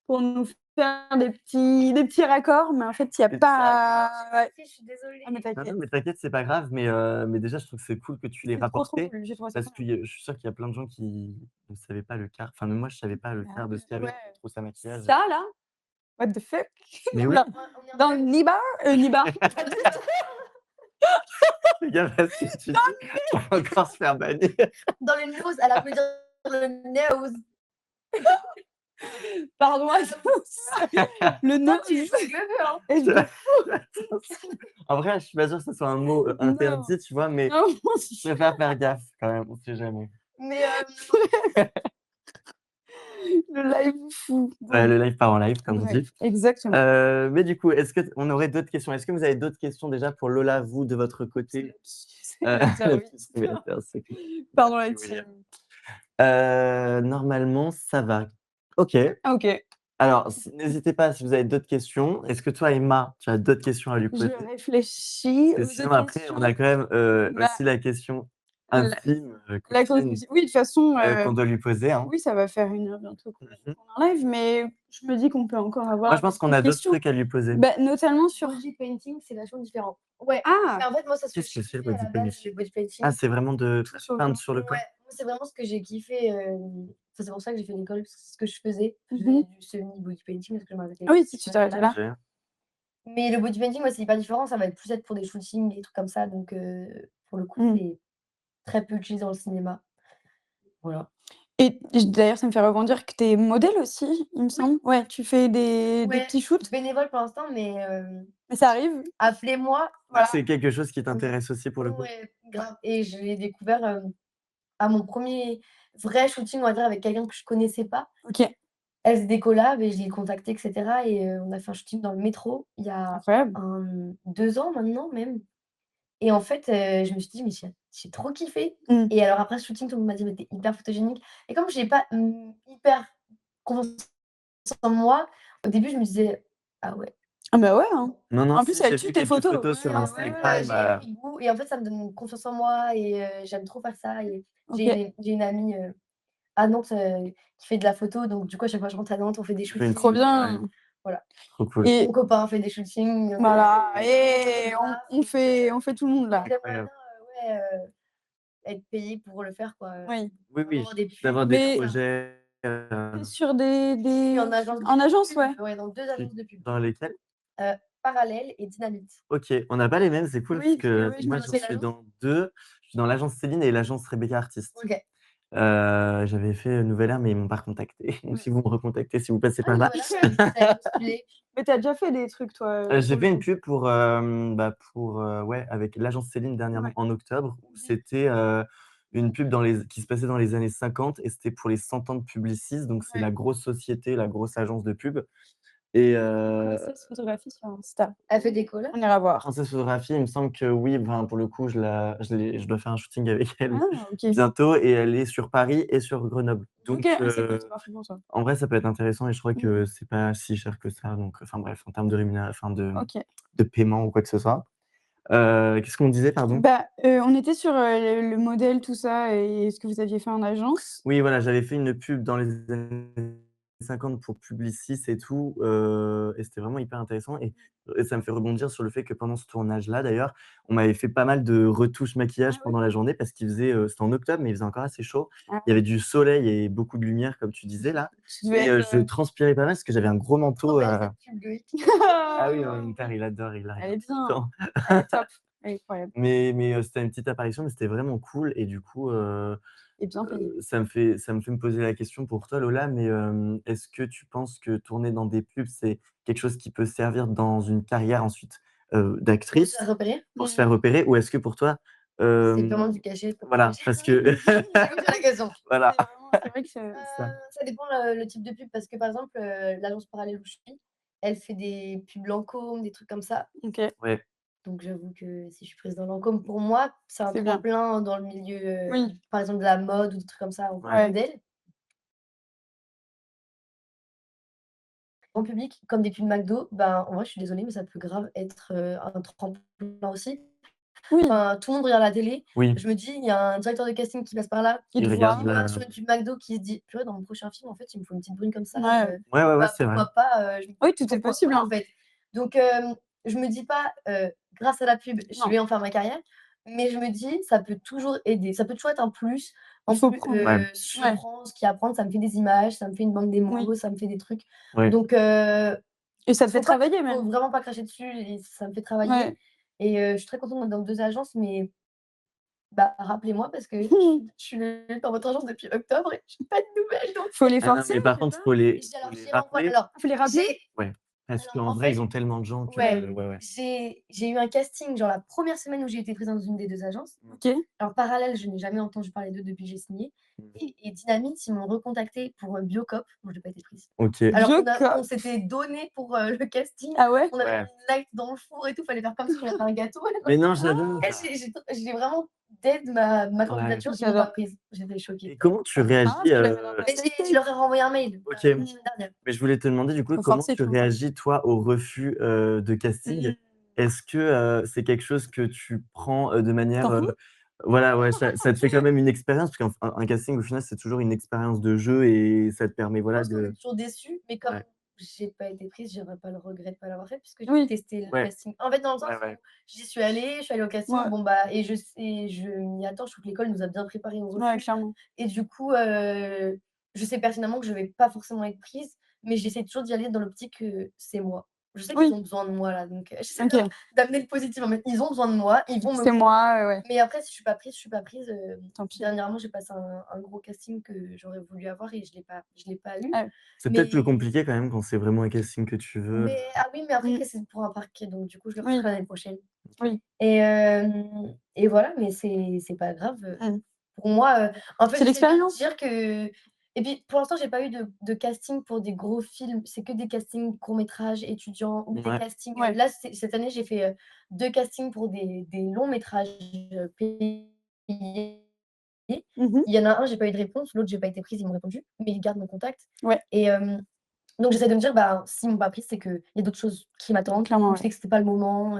pour nous faire des petits raccords, mais en fait, il y a Des petits pas ouais. Je suis désolée. Ah mais Non, t'inquiète. non, mais t'inquiète, c'est pas grave, mais déjà, je trouve que c'est cool que tu l'aies C'est trop, trop rapporté cool, j'ai trouvé ça parce trop que bien. je suis sûr qu'il y a plein de gens qui ne savaient pas le quart. Enfin, même moi, je savais pas le Bah quart de ce qu'il y avait ouais. dans une trousse à maquillage. Ça là, what the fuck? Mais oui, Dans On est en dans train le nibar? Nibar? les gars, parce que tu dis, on va encore se faire bannir. dans le nose, elle a voulu dire le nose. Pardon à tous. Le Toi, nœud. tu le veux, hein. Et je En vrai, je suis pas sûre que ce soit un mot Non. interdit, tu vois, mais non, je préfère faire gaffe quand même, on sait jamais. Mais le live fou. Ouais, le live part en live, comme on Ouais, dit. exactement. Mais du coup, est-ce qu'on aurait d'autres questions? Est-ce que vous avez d'autres questions déjà pour Lola, vous, de votre côté? C'est la Le oui. petit simulateur, c'est cool. Pardon la Merci, William. team. Normalement, ça va. OK. Ah OK. Alors, n'hésitez pas si vous avez d'autres questions. Est-ce que toi, Emma, tu as d'autres questions à lui Je poser? réfléchis Et aux sinon, autres après, on questions. a quand même Bah, aussi la question la intime, la coquine, conclusion oui, de toute façon, qu'on doit lui poser, hein. oui, ça va faire 1 heure bientôt qu'on Mmh. qu'on est en live, mais je me dis qu'on peut encore Moi, avoir je pense qu'on d'autres a d'autres questions. trucs à lui poser. Bah, notamment sur Body painting, c'est vachement différent. Ouais, mais ah! en fait, moi, c'est ce que Qu'est-ce j'ai que c'est le kiffé à body la base, painting? le body painting. Ah, c'est vraiment de Tout sur le peindre corps. sur le Ouais, corps? moi, c'est vraiment ce que j'ai kiffé, enfin, c'est pour ça que j'ai fait l'école, parce que c'est ce que je faisais. Je Mmh faisais mh. du semi-body painting parce que je m'arrêtais Ah oui, si tu t'arrêtais là. OK. mais le body painting, ouais, c'est hyper différent, ça va être plus être pour des shootings, des trucs comme ça, donc pour le coup, Mmh. c'est très peu utilisé dans le cinéma. Voilà. Et d'ailleurs, ça me fait rebondir que tu es modèle aussi, il me Oui, semble? Ouais, tu fais des ouais, petits shoots? bénévole pour l'instant, mais Mais ça arrive? appelez-moi, Voilà. C'est quelque chose qui mmh, t'intéresse aussi pour le coup? ouais, grave et je l'ai découvert, à mon premier vrai shooting, on va dire, avec quelqu'un que je connaissais pas. OK, Elle faisait des collabs et je l'ai contactée et cetera et on a fait un shooting dans le métro il y a incroyable. 2 ans maintenant même et en fait, je me suis dit: «Mais j'ai trop kiffé» Mmh. et alors après ce shooting, tout le monde m'a dit: «Mais tu es hyper photogénique» et comme j'ai pas, hyper confiance en moi, au début je me disais: «Ah ouais». Ah bah, ouais, hein. Non, non, En plus, si, elles j'ai tuent vu tes quelques photos. photos sur Et en fait, Instagram, j'ai pris goût et en fait, ça me donne confiance en moi et j'aime trop faire ça et OK, j'ai une amie, à Nantes, qui fait de la photo donc du coup, à chaque fois que je rentre à Nantes, on fait des tu fais une trop shootings, petite ouais, bien. voilà. trop cool. Mon Et copain fait des shootings, voilà, des et photographes on fait tout le monde là. j'aimerais Incroyable. bien, ouais, être payée pour le faire quoi, Oui. Oui, vraiment oui, avoir des pubs d'avoir des et Mais cetera. projets, sur Je suis des en en agence, pub, ouais. ouais, dans 2 tu agences de pub, dans lesquels? heu, Parallèle et Dynamite. OK, on n'a pas les mêmes, c'est cool parce Oui, que oui, je Tu me moi, es dans j'en quelle disais. suis agence? dans 2. Je suis dans l'agence Céline et l'agence Rebecca Artist. OK. J'avais fait Nouvelle Air, mais ils m'ont pas recontacté. Donc Mmh. si vous me recontactez, si vous passez Ah par mais là. Nouvelle Art, ça a été postulé. Mais tu as déjà fait des trucs toi, J'ai pour fait le une coup? pub pour, pour, ouais, avec l'agence Céline dernièrement Ouais. en octobre, où Mmh. c'était, une pub qui se passait dans les années 50 et c'était pour les 100 ans de Publicis, donc c'est Ouais. la grosse société, la grosse agence de pub et Française Photographie sur Insta. Elle fait des collabs? On ira voir. Princesse Photographie, il me semble que oui, enfin, pour le coup, je dois faire un shooting avec elle Ah OK. bientôt et elle est sur Paris et sur Grenoble. OK, Donc, ah c'est cool, c'est parfait pour toi. en vrai, ça peut être intéressant et je crois Mmh. que c'est pas si cher que ça, donc enfin bref, en termes de enfin OK. de paiement ou quoi que ce soit. Qu'est-ce qu'on disait, pardon? Bah, on était sur, le modèle, tout ça et ce que vous aviez fait en agence. Oui, voilà, j'avais fait une pub dans les années 50 pour Publicis et tout, et c'était vraiment hyper intéressant et ça me fait rebondir sur le fait que pendant ce tournage-là, d'ailleurs, on m'avait fait pas mal de retouches Ah maquillage ouais? pendant la journée parce qu'il faisait, c'était en octobre, mais il faisait encore assez chaud. Ah Il y avait du soleil et beaucoup de lumière, comme tu disais là tu devais et être, je transpirais pas mal parce que j'avais un gros Trop manteau, belle cette pub, Loïc. ah oui, mon père, il adore, il la Elle est regarde tout le bien, temps. elle est top, elle est incroyable Mais c'était une petite apparition, mais c'était vraiment cool et du coup, et bien payée. ça me fait me poser la question pour toi, Lola, mais est-ce que tu penses que tourner dans des pubs, c'est quelque chose qui peut servir dans une carrière ensuite, Pour se faire d'actrice, repérer? pour se Mmh. faire repérer? Ou est-ce que pour toi, C'est purement du cachet, pas du voilà, cachet. parce que J'ai compris la question. voilà, C'est vrai que ça. Ça dépend le type de pub parce que, par exemple, l'agence Parallèle où je suis, elle fait des pubs Lancôme, des trucs comme ça. OK, Ouais, Donc j'avoue que si je suis prise dans Lancôme, pour moi, c'est un c'est bien. tremplin dans le milieu, Oui, par exemple de la mode ou des trucs comme ça en tant que ouais. ouais. modèle. En public, comme des pubs McDo, ben, en vrai, je suis désolée, mais ça peut grave être, un tremplin aussi. Oui, Enfin, tout le monde regarde la télé. Oui, Je me dis: «Il y a un directeur de casting qui passe par là, il il te regarde qui voit. voit la sur une pub McDo, qui se dit: "Purée, dans mon prochain film, en fait, il me faut une petite brune comme ça, Ouais. ouais, ouais, ouais, bah, c'est vrai. pourquoi pas, je Oui, tout est pourquoi possible, pas, en hein. fait?" Donc je me dis pas, grâce à la pub, je Non, vais en faire ma carrière, mais je me dis: «Ça peut toujours aider, ça peut toujours être un plus il en faut plus, prendre. Ouais, je Ouais, prends ce qu'il y a à prendre, ça me fait des images, ça me fait une banque oui démo, ça me fait des trucs». ouais. Donc et ça te fait travailler faut même. vraiment pas cracher dessus et ça me fait travailler Ouais. et je suis très contente d'être dans 2 agences, mais bah, rappelez-moi parce que je suis dans votre agence depuis octobre et j'ai pas de nouvelles donc Faut les Ah non, forcer, mais par c'est contre, ça? et j'ai faut alors les j'ai renvoie rappeler. Faut les rappeler? Ouais, parce alors qu'en en vrai, fait ils ont tellement de gens que ouais, ouais, ouais. j'ai eu un casting genre la première semaine où j'ai été prise dans une des 2 agences. Mmh. OK. Alors Parallèle, je n'ai jamais entendu parler d'eux depuis que j'ai signé Mmh. et Dynamite, ils m'ont recontactée pour, Biocop. Moi, j'ai pas été prise. OK. Alors Bioco qu'on s'était donné pour, le casting. ah ouais? On avait Ouais. mis une light dans le four et tout, fallait faire comme si j'avais fait un gâteau. Mais non, Ah! j'adore. Et j'ai vraiment dès ma Ouais. candidature, ils m'ont J'adore. pas prise. J'étais choquée. Et comment tu Ah, réagis, tu l'avais dans ta Mais je leur ai renvoyé un mail, OK. la semaine dernière. Mais je voulais te demander du coup, Faut comment forcer, tu tu vois? réagis toi au refus, de casting? Est-ce que, c'est quelque chose que tu prends, de manière, T'en fous? voilà, ouais, ça te fait quand même une expérience? Parce qu'un casting au final, c'est toujours une expérience de jeu et ça te permet, Je voilà, pense qu'on est de toujours déçus, mais comme ouais. j'ai pas été prise, j'aurais pas le regret de pas l'avoir fait puisque j'ai Oui. testé le Ouais. casting. En fait, dans le sens Ouais, ouais. où j'y je suis allée au casting, Ouais. bon bah et je m'y attends, je trouve que l'école nous a bien préparé au Ouais, refus clairement. et du coup, je sais pertinemment que je vais pas forcément être prise, mais j'essaie toujours d'y aller dans l'optique que c'est moi. Je sais qu'ils Oui. ont besoin de moi là, donc j'essaie OK. d'amener le positif en fait. Ils ont besoin de moi, ils vont me C'est moi, ouais. mais après, si je suis pas prise, je suis pas prise. Tant pis. Dernièrement, j'ai passé un gros casting que j'aurais voulu avoir et je l'ai pas eu. Ah oui. C'est peut-être plus Mais compliqué quand même quand c'est vraiment un casting que tu veux, ah oui, mais après Mmh. c'est pour un parquet, donc du coup, je le Oui. referai l'année prochaine Oui. et voilà, mais c'est pas grave, Mmh. pour moi, en fait, C'est j'essaie de me l'expérience. dire que et puis pour l'instant, j'ai pas eu de casting pour des gros films. C'est que des castings courts-métrages étudiants ou des Ouais. castings, Ouais. là, cette année, j'ai fait, 2 castings pour des longs métrages, payés. Mmh. Il y en a un, j'ai pas eu de réponse, l'autre, j'ai pas été prise, ils m'ont répondu, mais ils gardent mon contact Ouais, et donc j'essaie de me dire, bah, s'ils m'ont pas prise, c'est qu'il y a d'autres choses qui m'attendent clairement, ou ouais. c'est que c'était pas le moment,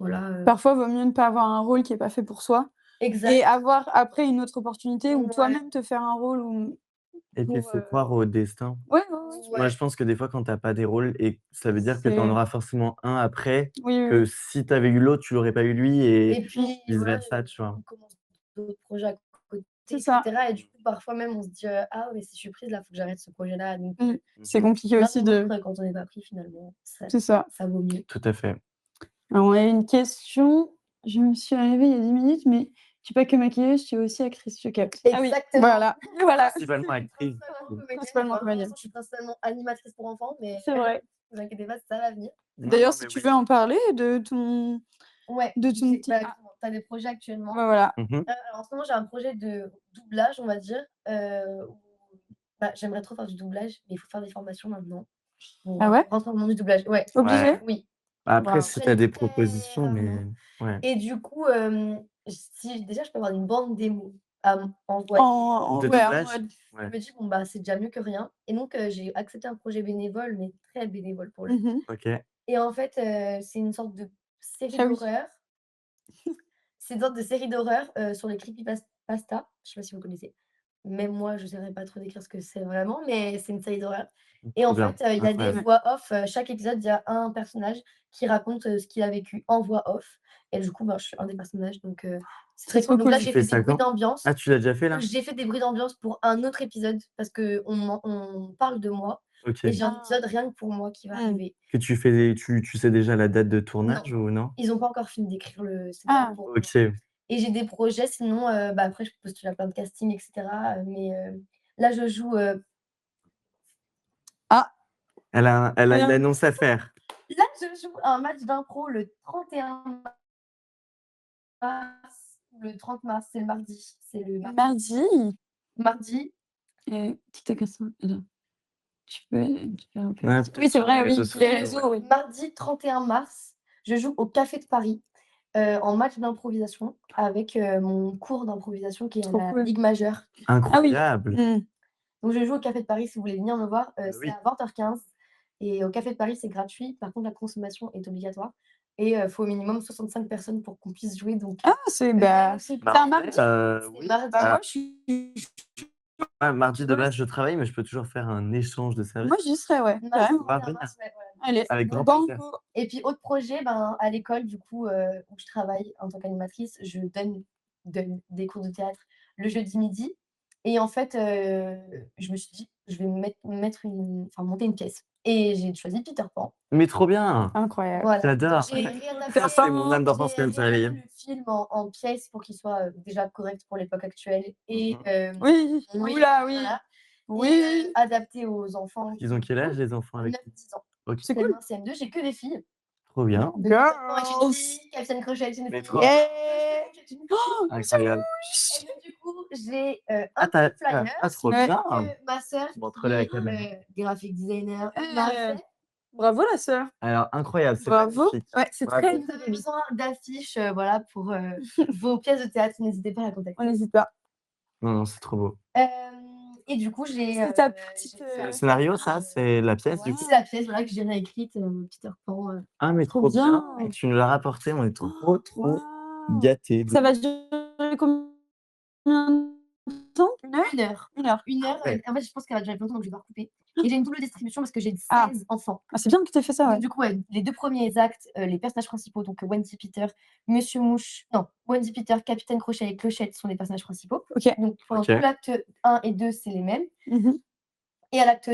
voilà, Parfois, vaut mieux ne pas avoir un rôle qui est pas fait pour soi et exact. avoir après une autre opportunité ou Ouais, toi-même te faire un rôle ou Et puis, il pour, faut croire au destin. ouais, ouais, ouais. Moi, ouais, je pense que des fois, quand tu as pas des rôles et ça veut dire que tu en C'est auras forcément un après, oui, oui, que oui. si tu avais eu l'autre, tu l'aurais pas eu lui et et puis vice voilà, versa, tu vois? on commence d'autres projets à côté C'est et ça. cetera et du coup, parfois même, on se dit: «Ah mais si je suis prise là, faut que j'arrête ce projet-là», donc Mmh. C'est Mmh. compliqué l'un aussi ou de l'autre, quand on n'est pas pris finalement, c'est ça. ça vaut mieux. Tout à fait. Alors on a une question, je me suis arrivée il y a 10 minutes, mais tu es pas que maquilleuse, tu es aussi actrice, je capte. Ah oui, Exactement. voilà, voilà, Principalement actrice. Principalement Mmh. comédienne. principalement Bah, pour comédienne. l'instant, je suis principalement animatrice pour enfants, mais C'est vrai. vous inquiétez pas, ça va venir. Non, D'ailleurs, non, si mais tu oui. veux en parler de ton petit ah, Justement, tu as des projets actuellement. bah, voilà. Mmh mh. Alors en ce moment, j'ai un projet de doublage, on va dire, où bah, j'aimerais trop faire du doublage, mais il faut faire des formations maintenant pour Ah ouais? rentrer dans le monde du doublage. Ouais, Ouais. Obligée? oui, Après, Waouh. si tu as j'enchaîne des hyper propositions, mais rarement ouais. et du coup, si déjà je peux avoir une bande démo à En envoyer, De ouais, en doublage? mode je Ouais. me dis: «Bon, bah, c'est déjà mieux que rien» et donc j'ai accepté un projet bénévole, mais très bénévole pour le coup mmh OK. et en fait, c'est une sorte de série Ah oui. d'horreur. C'est une sorte de série d'horreur, sur les creepypasta. Je sais pas si vous connaissez? Même moi, je saurais pas trop décrire ce que c'est vraiment, mais c'est une série d'horreur et Trop en bien, fait, il y a des incroyable. Ouais. voix off, chaque épisode, il y a un personnage qui raconte, ce qu'il a vécu en voix off et du coup, ben, je suis un des personnages donc c'est C'est très trop cool. Donc là, cool. Tu j'ai fais fait des ça bruits quand? d'ambiance. Ah, tu l'as déjà fait là? J'ai fait des bruits d'ambiance pour un autre épisode parce qu'on parle de moi et OK. j'ai un Ah. épisode rien que pour moi qui va Mmh. arriver. Que tu fais tu sais déjà la date de Non, tournage ou non? ils ont pas encore fini d'écrire le scénario Ah, pour moi. OK. Et j'ai des projets sinon, bah, après je postule à plein de castings et cetera, mais là je joue, ah, Elle a une rien. annonce à faire. là je joue un match d'impro le 31 mars ou le 30 mars, c'est le mardi. C'est le Mardi, mardi, TikTok Insta, attends, tu peux un peu Ouais, oui, peut-être c'est sur les vrai, réseaux oui, les sociaux, ouais. réseaux, oui. mardi 31 mars, je joue au Café de Paris, en match d'improvisation avec, mon cours d'improvisation qui est à Trop la cool. Ligue majeure. Ah oui. Incroyable! Mmh. Donc je joue au Café de Paris si vous voulez venir me voir, Bah c'est oui. à 20h15 et au Café de Paris, c'est gratuit. Par contre, la consommation est obligatoire et faut au minimum 65 personnes pour qu'on puisse jouer donc Ah, c'est venez bah, me c'est Bah, un en vrai, mardi? c'est oui. mardi. Bah, moi, Ah, je suis ouais, mardi de ouais, base, je travaille, mais je peux toujours faire un échange de moi, services. j'y serai, ouais, Mardi On carrément. va 31 venir, mars, ouais, voilà, donc Allez, ça avec grand tombe plaisir. banco. et puis autre projet, ben, à l'école du coup, où je travaille en tant qu'animatrice, je donne des cours de théâtre le jeudi midi et en fait, je me suis dit: «Je vais monter une pièce» et j'ai choisi Peter Pan. Mais trop bien! Incroyable. Voilà, donc J'adore. j'ai Peter Ça, réadapté c'est mon Pan. âme d'enfant qui vient de se réveiller. le film en pièces pour qu'il soit, déjà correct pour l'époque actuelle et Mmh. Oui, ouh oui, là, oui. voilà et Oui, adapté aux enfants Ils ont qui quel âge ont les enfants avec toi? 9-10 ans. OK, c'est cool. CM1, CM2, j'ai que des filles. trop bien. Donc Peter Pan est une Girls. fille, Captain Crochet est une Mais fille, trop Yeah. est une fille Oh, incroyable. et donc du coup, j'ai, Ah un tu petit as flyer ah trop ouais. bien! que ma sœur Montre-le qui à la est, caméra. graphic designer m'a fait Bravo la sœur. Alors incroyable, c'est Bravo. magnifique. Ouais, c'est Bravo. très Si vous avez besoin d'affiches, voilà, pour vos pièces de théâtre, n'hésitez pas à la on contacter. n'hésite pas. Non, c'est trop beau. Et du coup, j'ai C'est ta petite, j'ai C'est le fait scénario, ça? C'est la pièce, du coup? c'est la pièce, voilà, que j'ai réécrite, Peter Pan, Ah, mais trop trop bien! bien. Tu nous l'as rapporté, on est trop, trop Waouh! gâtés. Ça va durer combien de temps? 1 heure? 1 heure. 1 heure. 1 heure, Ouais. en fait, je pense qu'elle va durer plus longtemps, donc je vais devoir couper. Et j'ai une double distribution parce que j'ai Ah. 16 enfants. Ah, c'est bien que tu aies fait ça, Donc ouais. du coup, ouais, les 2 premiers actes, les personnages principaux, donc Wendy Peter, Monsieur Mouche non, Wendy Peter, Capitaine Crochet et Clochette sont les personnages principaux. OK. Donc pendant OK. tout l'acte 1 et 2, c'est les mêmes. Mmh. Et à l'acte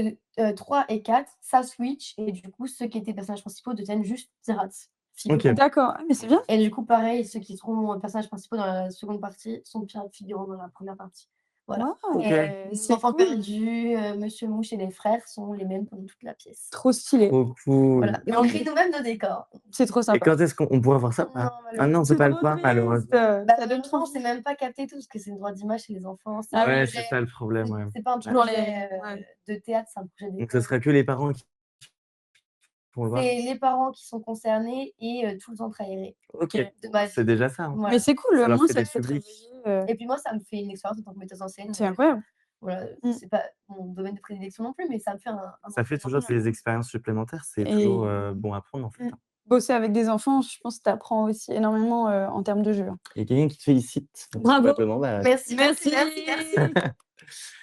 3 et 4, ça switch et du coup, ceux qui étaient personnages principaux deviennent juste pirates. OK. D'accord. Ah, mais c'est bien. Et du coup, pareil, ceux qui seront personnages principaux dans la seconde partie sont pirates figurants dans la première partie. Voilà. Waouh! OK. Les C'est enfants cool. perdus, Monsieur Mouche et les frères sont les mêmes pendant toute la pièce. Trop stylé. Trop cool. Voilà. Et on crée nous-mêmes nos décors. C'est trop Et sympa. quand est-ce qu'on pourra voir ça ou Non, pas? Ah non, c'est pas le trop point, triste. malheureusement. Bah, Ça donne trop non, c'est même pas capté tout parce que c'est le droit d'image chez les enfants. C'est Ah un oui. Ouais, projet, c'est ça le problème, ouais. c'est pas un Toujours projet, ouais. de théâtre, c'est un projet Donc ce d'école. sera que les parents qui pourront le voir? C'est les parents qui sont concernés et tout le centre aéré OK. de ma C'est vie. déjà ça, hein. Voilà. Mais c'est cool, Ça leur moi fait ça des te fait publics. travailler, Et puis moi, ça me fait une expérience en tant que metteuse en scène, c'est incroyable. voilà, Mmh. c'est pas mon domaine de prédilection non plus, mais ça me fait un Ça fait toujours entraînement. des expériences supplémentaires, c'est Et toujours, bon à prendre, en fait, mmh, hein. bosser avec des enfants, je pense que tu apprends aussi énormément, en termes de jeu, hein. Il y a quelqu'un qui te félicite. Donc Bravo. probablement, bah, Merci, merci, Merci. merci, merci.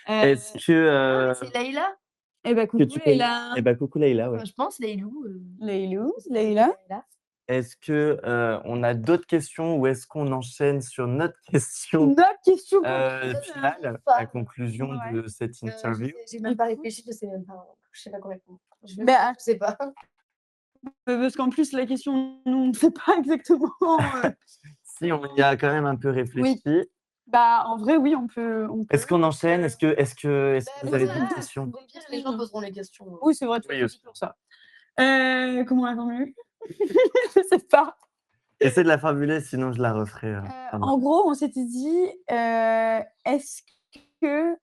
est-ce que, Ah, mais c'est Leïla? Et bah, que coucou tu peux Leïla. eh bah, coucou Leïla, ouais. Enfin, je pense Leïlou, Leïlou, parce que c'est Leïla. Leïla. Est-ce que, on a d'autres questions ou est-ce qu'on enchaîne sur notre question, Une autre question copine. finale, Pas. la conclusion Ouais. de cette Je interview? sais j'ai même pas Écoute. réfléchi, je sais même pas, je sais pas quoi répondre. Bah, Je sais pas. parce qu'en plus la question, nous on ne sait pas exactement, Si, on y a quand même un peu Oui. réfléchi. Bah, en vrai oui, on peut. Est-ce qu'on enchaîne? Est-ce que vous avez Voilà, d'autres questions? au pire, les gens poseront les questions. Oui, c'est vrai, tu Oui, fais aussi. toujours ça. Comment on l'a formulée? Je sais pas. Essaie de la formuler, sinon je la referai, pendant. En gros, on s'était dit, est-ce que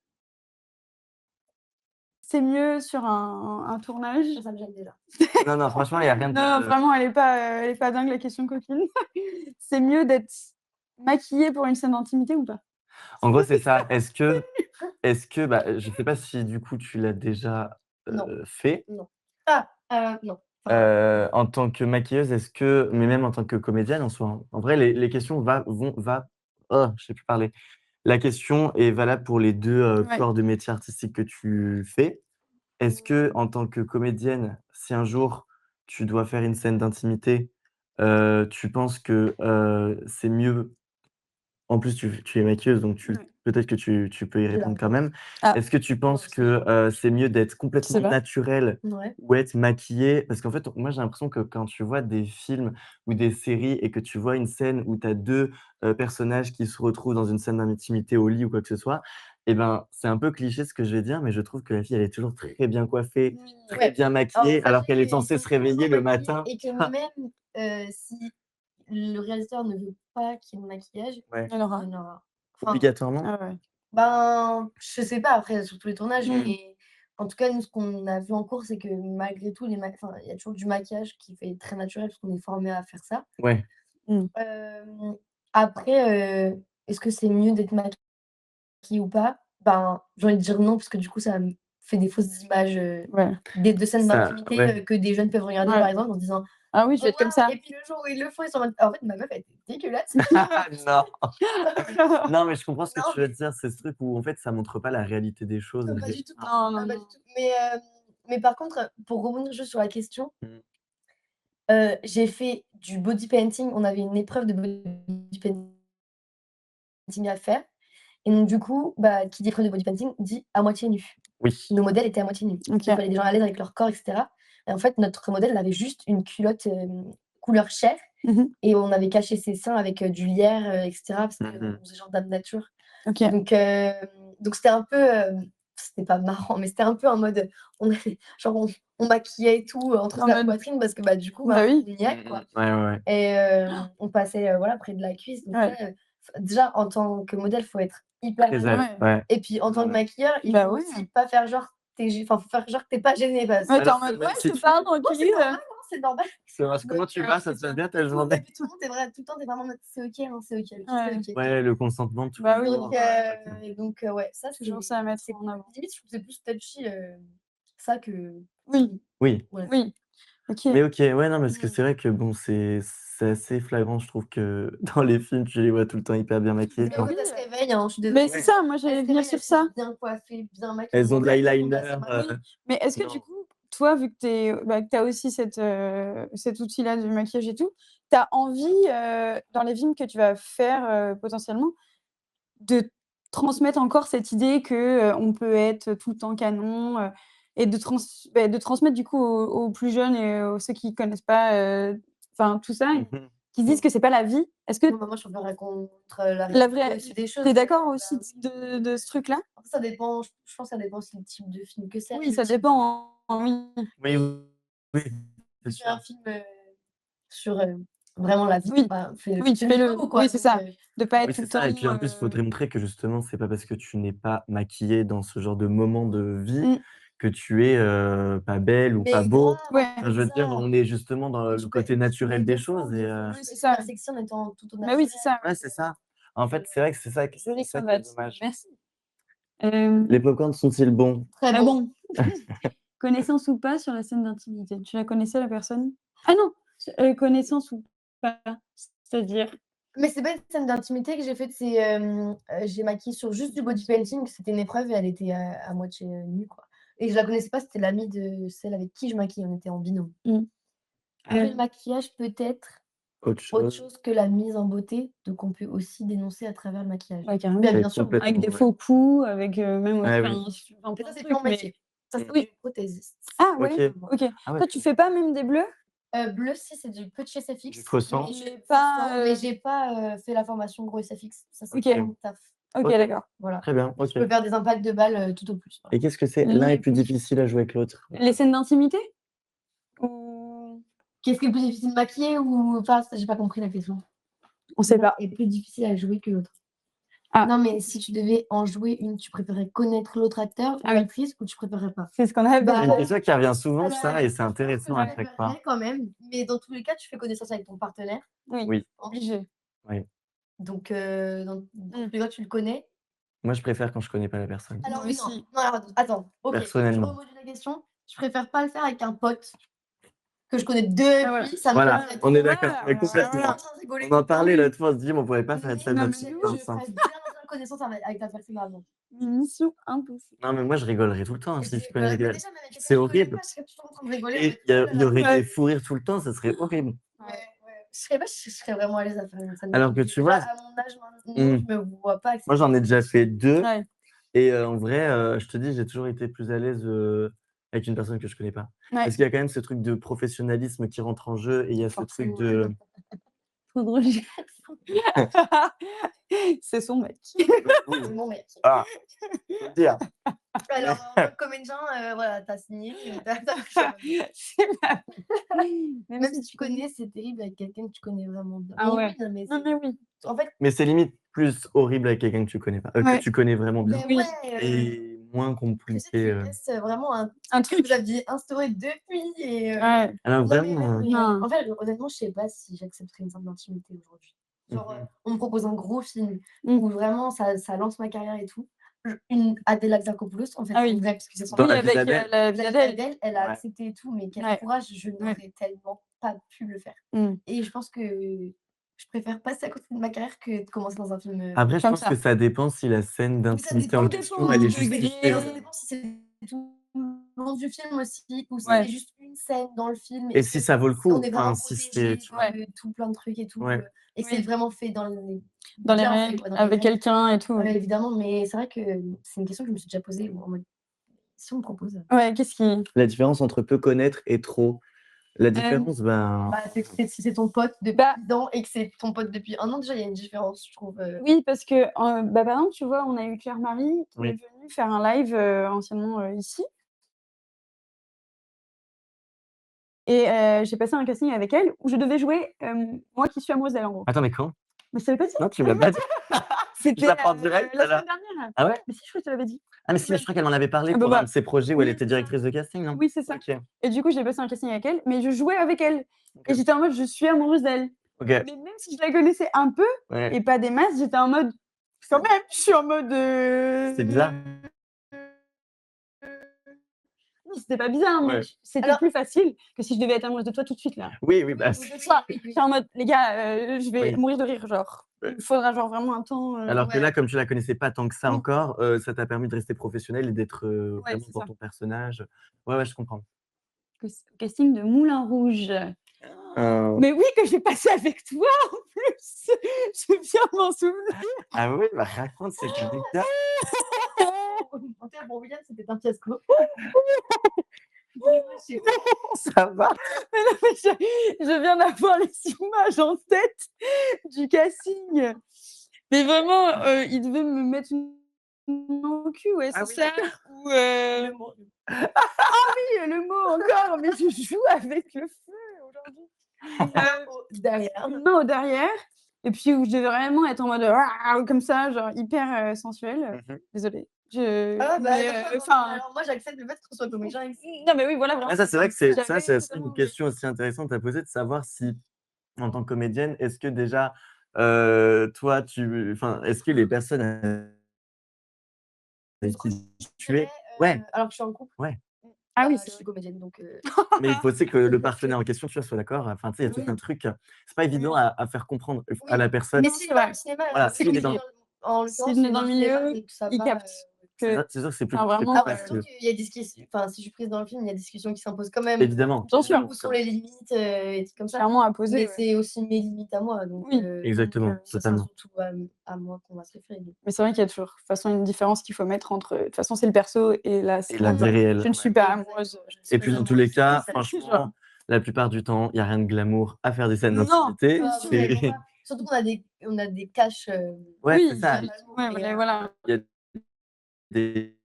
c'est mieux sur un tournage? Ça me gêne déjà. Non, non, franchement, il y a rien de Non, vraiment, elle est pas dingue la question copine. C'est mieux d'être maquillée pour une scène d'intimité ou pas? en gros, c'est ça. Est-ce que, bah, je sais pas si du coup tu l'as déjà, Non. fait? Non. Ah, non. Enfin, En tant que maquilleuse, est-ce que mais même en tant que comédienne en soi, hein. En vrai, les questions je sais plus parler. La question est valable pour les 2 Ouais. corps de métier artistique que tu fais. Est-ce que en tant que comédienne, si un jour tu dois faire une scène d'intimité, tu penses que, c'est mieux en plus tu es maquilleuse donc Ouais. peut-être que tu peux y j'ai la répondre quand réponse. même. Ah. Est-ce que tu penses Moi aussi. que, c'est mieux d'être Je sais complètement pas. naturelle Ouais. ou être maquillée? Parce qu'en fait, moi j'ai l'impression que quand tu vois des films ou des séries et que tu vois une scène où tu as 2, personnages qui se retrouvent dans une scène d'intimité au lit ou quoi que ce soit, et ben, c'est un peu cliché ce que je vais dire, mais je trouve que la fille elle est toujours très bien coiffée, très Ouais. bien Alors, maquillée, alors sachez qu'elle est qu'ils censée sont se réveiller toujours le maquillés matin. et que même, si le réalisateur ne veut pas qu'il y ait de maquillage, Ouais, Il y en aura. il y en aura. Enfin, obligatoirement? Ah ouais. ben, je sais pas après sur tous les tournages, Mmh. mais en tout cas, nous, ce qu'on a vu en cours, c'est que malgré tout, enfin, il y a toujours du maquillage qui fait très naturel parce qu'on est formé à faire ça. Ouais. Après, est-ce que c'est mieux d'être maquillée ou pas? Ben, j'ai envie de dire non, parce que du coup, ça me fait des fausses images, Ouais. de scènes Ça d'intimité, ouais. que des jeunes peuvent regarder, Ouais. par exemple, en se disant: Ah oui, je vais être comme ça. et puis le jour où ils le font, ils sont en mode: «En fait, ma meuf, elle était dégueulasse». Non. Non, mais je comprends ce que Non, tu veux dire. C'est ce truc où en fait, ça montre pas la réalité des choses. pas du tout. Non, Ah, non, pas du non. tout. Mais par contre, pour rebondir juste sur la question, Mmh. j'ai fait du body painting. On avait une épreuve de body painting à faire et donc du coup, bah, qui dit épreuve de body painting dit à moitié nu. Oui. Nos modèles étaient à moitié nus. OK. Il fallait des gens à l'aise avec leur corps et cetera et en fait, notre modèle, elle avait juste une culotte, couleur chair Mmh. et on avait caché ses seins avec, du lierre, et cetera parce Mmh. qu'on faisait genre dame nature. OK. Donc c'était un peu, c'était pas marrant, mais c'était un peu en mode, on avait genre on maquillait et tout, entre En la mode poitrine parce que, bah, du coup, bah oui. on y est, quoi Ouais, ouais, ouais. et on passait, voilà, près de la cuisse donc Ouais. ça, déjà en tant que modèle, faut être hyper à Très l'aise à Ouais. ouais. et puis en tant que Ouais. maquilleur, il Bah faut ouais. aussi pas faire genre Faut faire genre que t'es pas gêné. Ouais, t'es Alors, en mode: même «Ouais, si je te tu parle Non, c'est tranquille». normal, non, c'est normal. c'est parce comment tu vas? Ça te passe bien ta Et journée? puis tout le monde, tout le temps, t'es vraiment en mode: «C'est OK, hein, c'est OK, Ouais. c'est OK». Ouais, le consentement de tout Bah le oui. monde. Donc ouais, ça c'est Toujours ça à mettre c'est en avant. limite, je trouve que c'est plus touchy, ça que Oui, Oui. ouais. oui. OK. Mais OK, ouais, non, parce que Mmh. c'est vrai que bon, c'est assez flagrant, je trouve que dans les films, tu les vois tout le temps hyper bien maquillées. Mais Enfin, quand elles se réveillent, hein, je suis Mais désolée, c'est hein, ça, moi elles j'allais se venir réveillent, sur elles sont ça. bien coiffées, bien maquillées. elles ont de Elles sont l'eyeliner, assez Oui, mais est-ce que du non. coup, toi, vu que tu as aussi cet outil-là du maquillage et tout, tu as envie, dans les films que tu vas faire, potentiellement, de transmettre encore cette idée que, on peut être tout le temps canon, et de transmettre du coup aux plus jeunes et aux ceux qui connaissent pas, enfin tout ça, Mmh mh. qui se disent que c'est pas la vie. Est-ce que Non, bah, moi je préfère raconter la la réalité vraie aussi des choses. tu es d'accord Bah aussi oui. de ce truc-là? Après ça dépend, je pense que ça dépend aussi le type de film que c'est, Oui, le ça type dépend, hein, oui. Oui, oui, c'est tu fais un sûr. film, sur, vraiment la vie, Oui, bah, oui, tu fais fais-le le beau quoi, oui, c'est donc ça, de pas Oui, être tout c'est le ça et temps, puis en plus, il faudrait montrer que justement, c'est pas parce que tu n'es pas maquillée dans ce genre de moment de vie mmh, que tu es, pas belle ou pas mais beau. grave, ouais, en Enfin, plus je de veux dire, ça, on est justement dans mais le côté mais naturel des de fou, choses et de oui, fou, c'est et ça. super sexy en étant tout au Bah oui, c'est naturel. ça. ouais, c'est ça. En fait, c'est vrai que c'est Jolie ça qui est cravate, dommage. merci. Les pop-corns sont-ils bons? Très Ah bon. bon, connaissance ou pas sur la scène d'intimité? Tu la connaissais la personne? Ah non, connaissance ou pas, c'est-à-dire? Mais c'est pas une scène d'intimité que j'ai faite, c'est, j'ai maquillé sur juste du body painting, c'était une épreuve et elle était à moitié, nue quoi, et je la connaissais pas, c'était l'amie de celle avec qui je maquille, on était en binôme. Mmh. Après le maquillage peut-être Autre autre chose? chose que la mise en beauté, donc on peut aussi dénoncer à travers le maquillage. Ouais, Bien carrément, bien sûr, avec Complètement, des ouais. faux coups, avec, même, Ah oui. enfin mais plein ça de c'est plus trucs, en mais métier, ça c'est Mmh. oui. du prothésiste. Ah OK. ouais? OK. Ah ouais, Toi, tu fais pas même des bleus? Bleu si c'est du petit du SFX, faux mais sang? Mais faux pas, sang, mais j'ai pas, fait la formation gros SFX, ça c'est pas OK, mon taf. OK, OK, d'accord. Voilà. très bien, Je OK. peux faire des impacts de balles, tout au plus, voilà. Et qu'est-ce que c'est l'un est Les plus difficile à jouer que l'autre? les scènes d'intimité? Ou Qu'est-ce qui est le plus difficile, maquiller ou enfin, j'ai pas compris la question. on sait L'un pas. est plus difficile à jouer que l'autre. Ah, Non, mais si tu devais en jouer une, tu préférais connaître l'autre acteur ou ah oui, actrice ou tu préférerais pas? c'est ce qu'on avait C'est une Bah, fait. question qui revient souvent alors, ça et c'est je pense que intéressant je à chaque fois. préférerais quand même, mais dans tous les cas, tu fais connaissance avec ton partenaire, Oui, Oui, obligé. oui. donc dans tous Mmh. les cas, tu le connais. Moi, je préfère quand je connais pas la personne. Alors Moi oui, non, aussi. non, alors attends, OK, je Personnellement. remodule la question. Je préfère pas le faire avec un pote que je connais Ah voilà. depuis, ça me Voilà, ferait on est trop d'accord, Voilà, mais voilà, on serait en complètement. voilà. train de rigoler On tout en le temps, parlait l'autre fois, on se dit: «Mais on pourrait pas faire mais ça Non, notre mais je de je ouf, ensemble». ferais bien la connaissance avec la personne avant. mission impossible. Non, mais moi, je rigolerais tout le temps, hein, Et si je je connais mais quelqu'un. déjà, même avec quelqu'un C'est que je connais horrible pas, je serais toujours en train de rigoler en et mode: «Oh là il y là». aurait Ouais. des fous rires tout le temps, ça serait horrible. Ouais, ouais. Je serais vraiment à l'aise à faire une scène Alors que d'intimité. tu Déjà, vois à mon âge maintenant, mmh, je me vois pas moi, accepter j'en ai déjà fait 2 Ouais. et en vrai, je te dis, j'ai toujours été plus à l'aise, avec une personne que je connais pas. Ouais. Parce qu'il y a quand même ce truc de professionnalisme qui rentre en jeu et il y a ce truc forcément. de Trop drôle. C'est son mec. oui, C'est mon mec. ah, faut le dire. Alors, en tant que comédien, voilà, tu as signé, tu as C'est ma même même si si tu connais, c'est terrible avec quelqu'un que tu connais vraiment bien. ah Mais ouais. oui, non, mais Non, c'est mais oui. en fait, Mais c'est limite plus horrible avec quelqu'un que tu connais pas, que Ouais. tu connais vraiment bien beh, Oui. ouais, et moins tu sais, compliqué, tu laisses, vraiment un Un truc que vous truc. aviez instauré depuis et Ouais. alors non, mais vraiment, même, Non. en fait, honnêtement, je sais pas si j'accepterais une forme d'intimité aujourd'hui. Genre, mmh on me propose un gros film Mmh. où vraiment ça lance ma carrière et tout. Une Adèle Exarchopoulos, en fait, Ah en oui. vrai, parce que c'est son dans Oui, la nom. vie avec, d'Adèle, la vie d'Adèle. Adèle, elle a ouais. accepté et tout, mais quel Ouais. courage, je Ouais. n'aurais tellement pas pu le faire Mmh. et je pense que je préfère passer à côté de ma carrière que de commencer dans un film, Après je Comme pense que ça. ça dépend si la scène mais ça d'intimité dépend en Tout question, dépend elle du est degré. justifiée, ça dépend si c'est tout le long du film aussi ou si Ouais. c'est juste une scène dans le film et et que si ça vaut le on coup, est enfin vraiment si c'est protégé tu vois? de tout plein de trucs et tout, Ouais. et que c'est Oui. vraiment fait dans les Dans les bien fait, règles, quoi, dans les avec règles. quelqu'un et tout. Ouais, évidemment, mais c'est vrai que c'est une question que je me suis déjà posée en mode: «Si on me propose?» Ouais, qu'est-ce qui La différence entre peu connaître et trop. La hem, différence, ben, Bah, c'est si c'est ton pote depuis bah, 10 ans et que c'est ton pote depuis 1 an, déjà, il y a une différence, je trouve, oui, parce que, bah, par exemple, tu vois, on a eu Claire-Marie qui est oui, venue faire un live, anciennement, ici et j'ai passé un casting avec elle où je devais jouer, moi qui suis amoureuse d'elle, en gros. attends mais quand? Mais je t'avais pas dit? Non, tu me l'as pas dit. Je C'était, l'apprends direct la là. semaine dernière. Ah ouais? Mais si, je crois que je te l'avais dit. Ah mais si, mais je crois qu'elle m'en avait parlé Ah pour bah, un de ses projets où elle oui, était c'est ça. directrice de casting, non? Oui, c'est ça. OK, Et du coup, j'ai passé un casting avec elle, mais je jouais avec elle OK. et j'étais en mode: «Je suis amoureuse d'elle». OK, Mais même si je la connaissais un peu ouais. et pas des masses, j'étais en mode quand même, je suis en mode, C'est bizarre? non, c'était pas bizarre, mais Ouais. c'était Alors plus facile que si je devais être amoureuse de toi tout de suite là. Oui, oui, bah, ou c'est de Ça, toi, oui. j'étais en mode: «Les gars, je vais oui. mourir de rire, genre, il Ouais. me faudra genre vraiment un temps, Alors que Ouais. là, comme tu la connaissais pas tant que ça Oui. encore, ça t'a permis de rester professionnelle et d'être, Ouais, vraiment c'est dans ça. ton personnage. Ouais, ouais, je comprends. Casting de Moulin Rouge. Heu, Mais oui, que j'ai passé avec toi en plus! Je viens de m'en souvenir. ah oui, bah, raconte cette anecdote. En termes pour William, c'était un fiasco. Ça va? Mais non, mais je viens d'avoir les images en tête du casting. Mais vraiment, il devait me mettre une main au cul, ouais, Ah c'est oui. ça. Ou oui, le mot encore, mais je joue avec le feu aujourd'hui. Derrière. Une main au derrière et puis où je devais vraiment être en mode «Waouh!» comme ça, genre hyper, sensuelle. Mmh mh. Désolée, Ah bah, mais d'accord, enfin, alors moi j'accepte le fait qu'on soit comédien ici. non, mais oui, voilà, vraiment. Ah ça, c'est vrai que c'est ça, J'avais c'est aussi totalement une oublié. question aussi intéressante à poser de savoir si, en tant que comédienne, est-ce que déjà, toi, enfin, est-ce que les personnes avec qui tu es ouais, Alors que je suis en couple, ouais, Ah oui, je c'est suis vrai. comédienne donc mais il faut aussi que le partenaire en question, tu vois, soit d'accord. Enfin, tu sais, il y a tout oui, un truc, c'est pas évident Oui, à faire comprendre, à oui. la personne. Mais non, s'il c'est est dans vrai. le cinéma, Voilà, C'est s'il est dans compliqué. en S'il l'occurrence, il est est dans dans le le cinéma, milieu, donc ça il va, capte c'est que ça, c'est sûr que c'est plus enfin c'est vraiment, plus après facile. surtout qu'il y a des discussions enfin, si je suis prise dans le film, il y a des discussions qui s'imposent quand même, Évidemment, bien sûr, où sont les limites, et des trucs comme ça. clairement à poser, Mais ouais. c'est aussi mes limites à moi, donc Oui, exactement, ça sera totalement. surtout à moi qu'on va se référer, donc mais c'est vrai qu'il y a toujours de toute façon une différence qu'il faut mettre entre de toute façon, c'est le perso et la Et la scène. vie réelle, Je ne ouais. suis pas amoureuse, je ne Et suis pas puis dans tous les amoureuse. cas, ça Genre franchement, la plupart du temps, il y a rien de glamour à faire des scènes non, d'intimité. absolument C'est pas. Surtout qu'on a des caches, ouais, c'est oui, ça. ouais, et voilà, voilà. Il y a des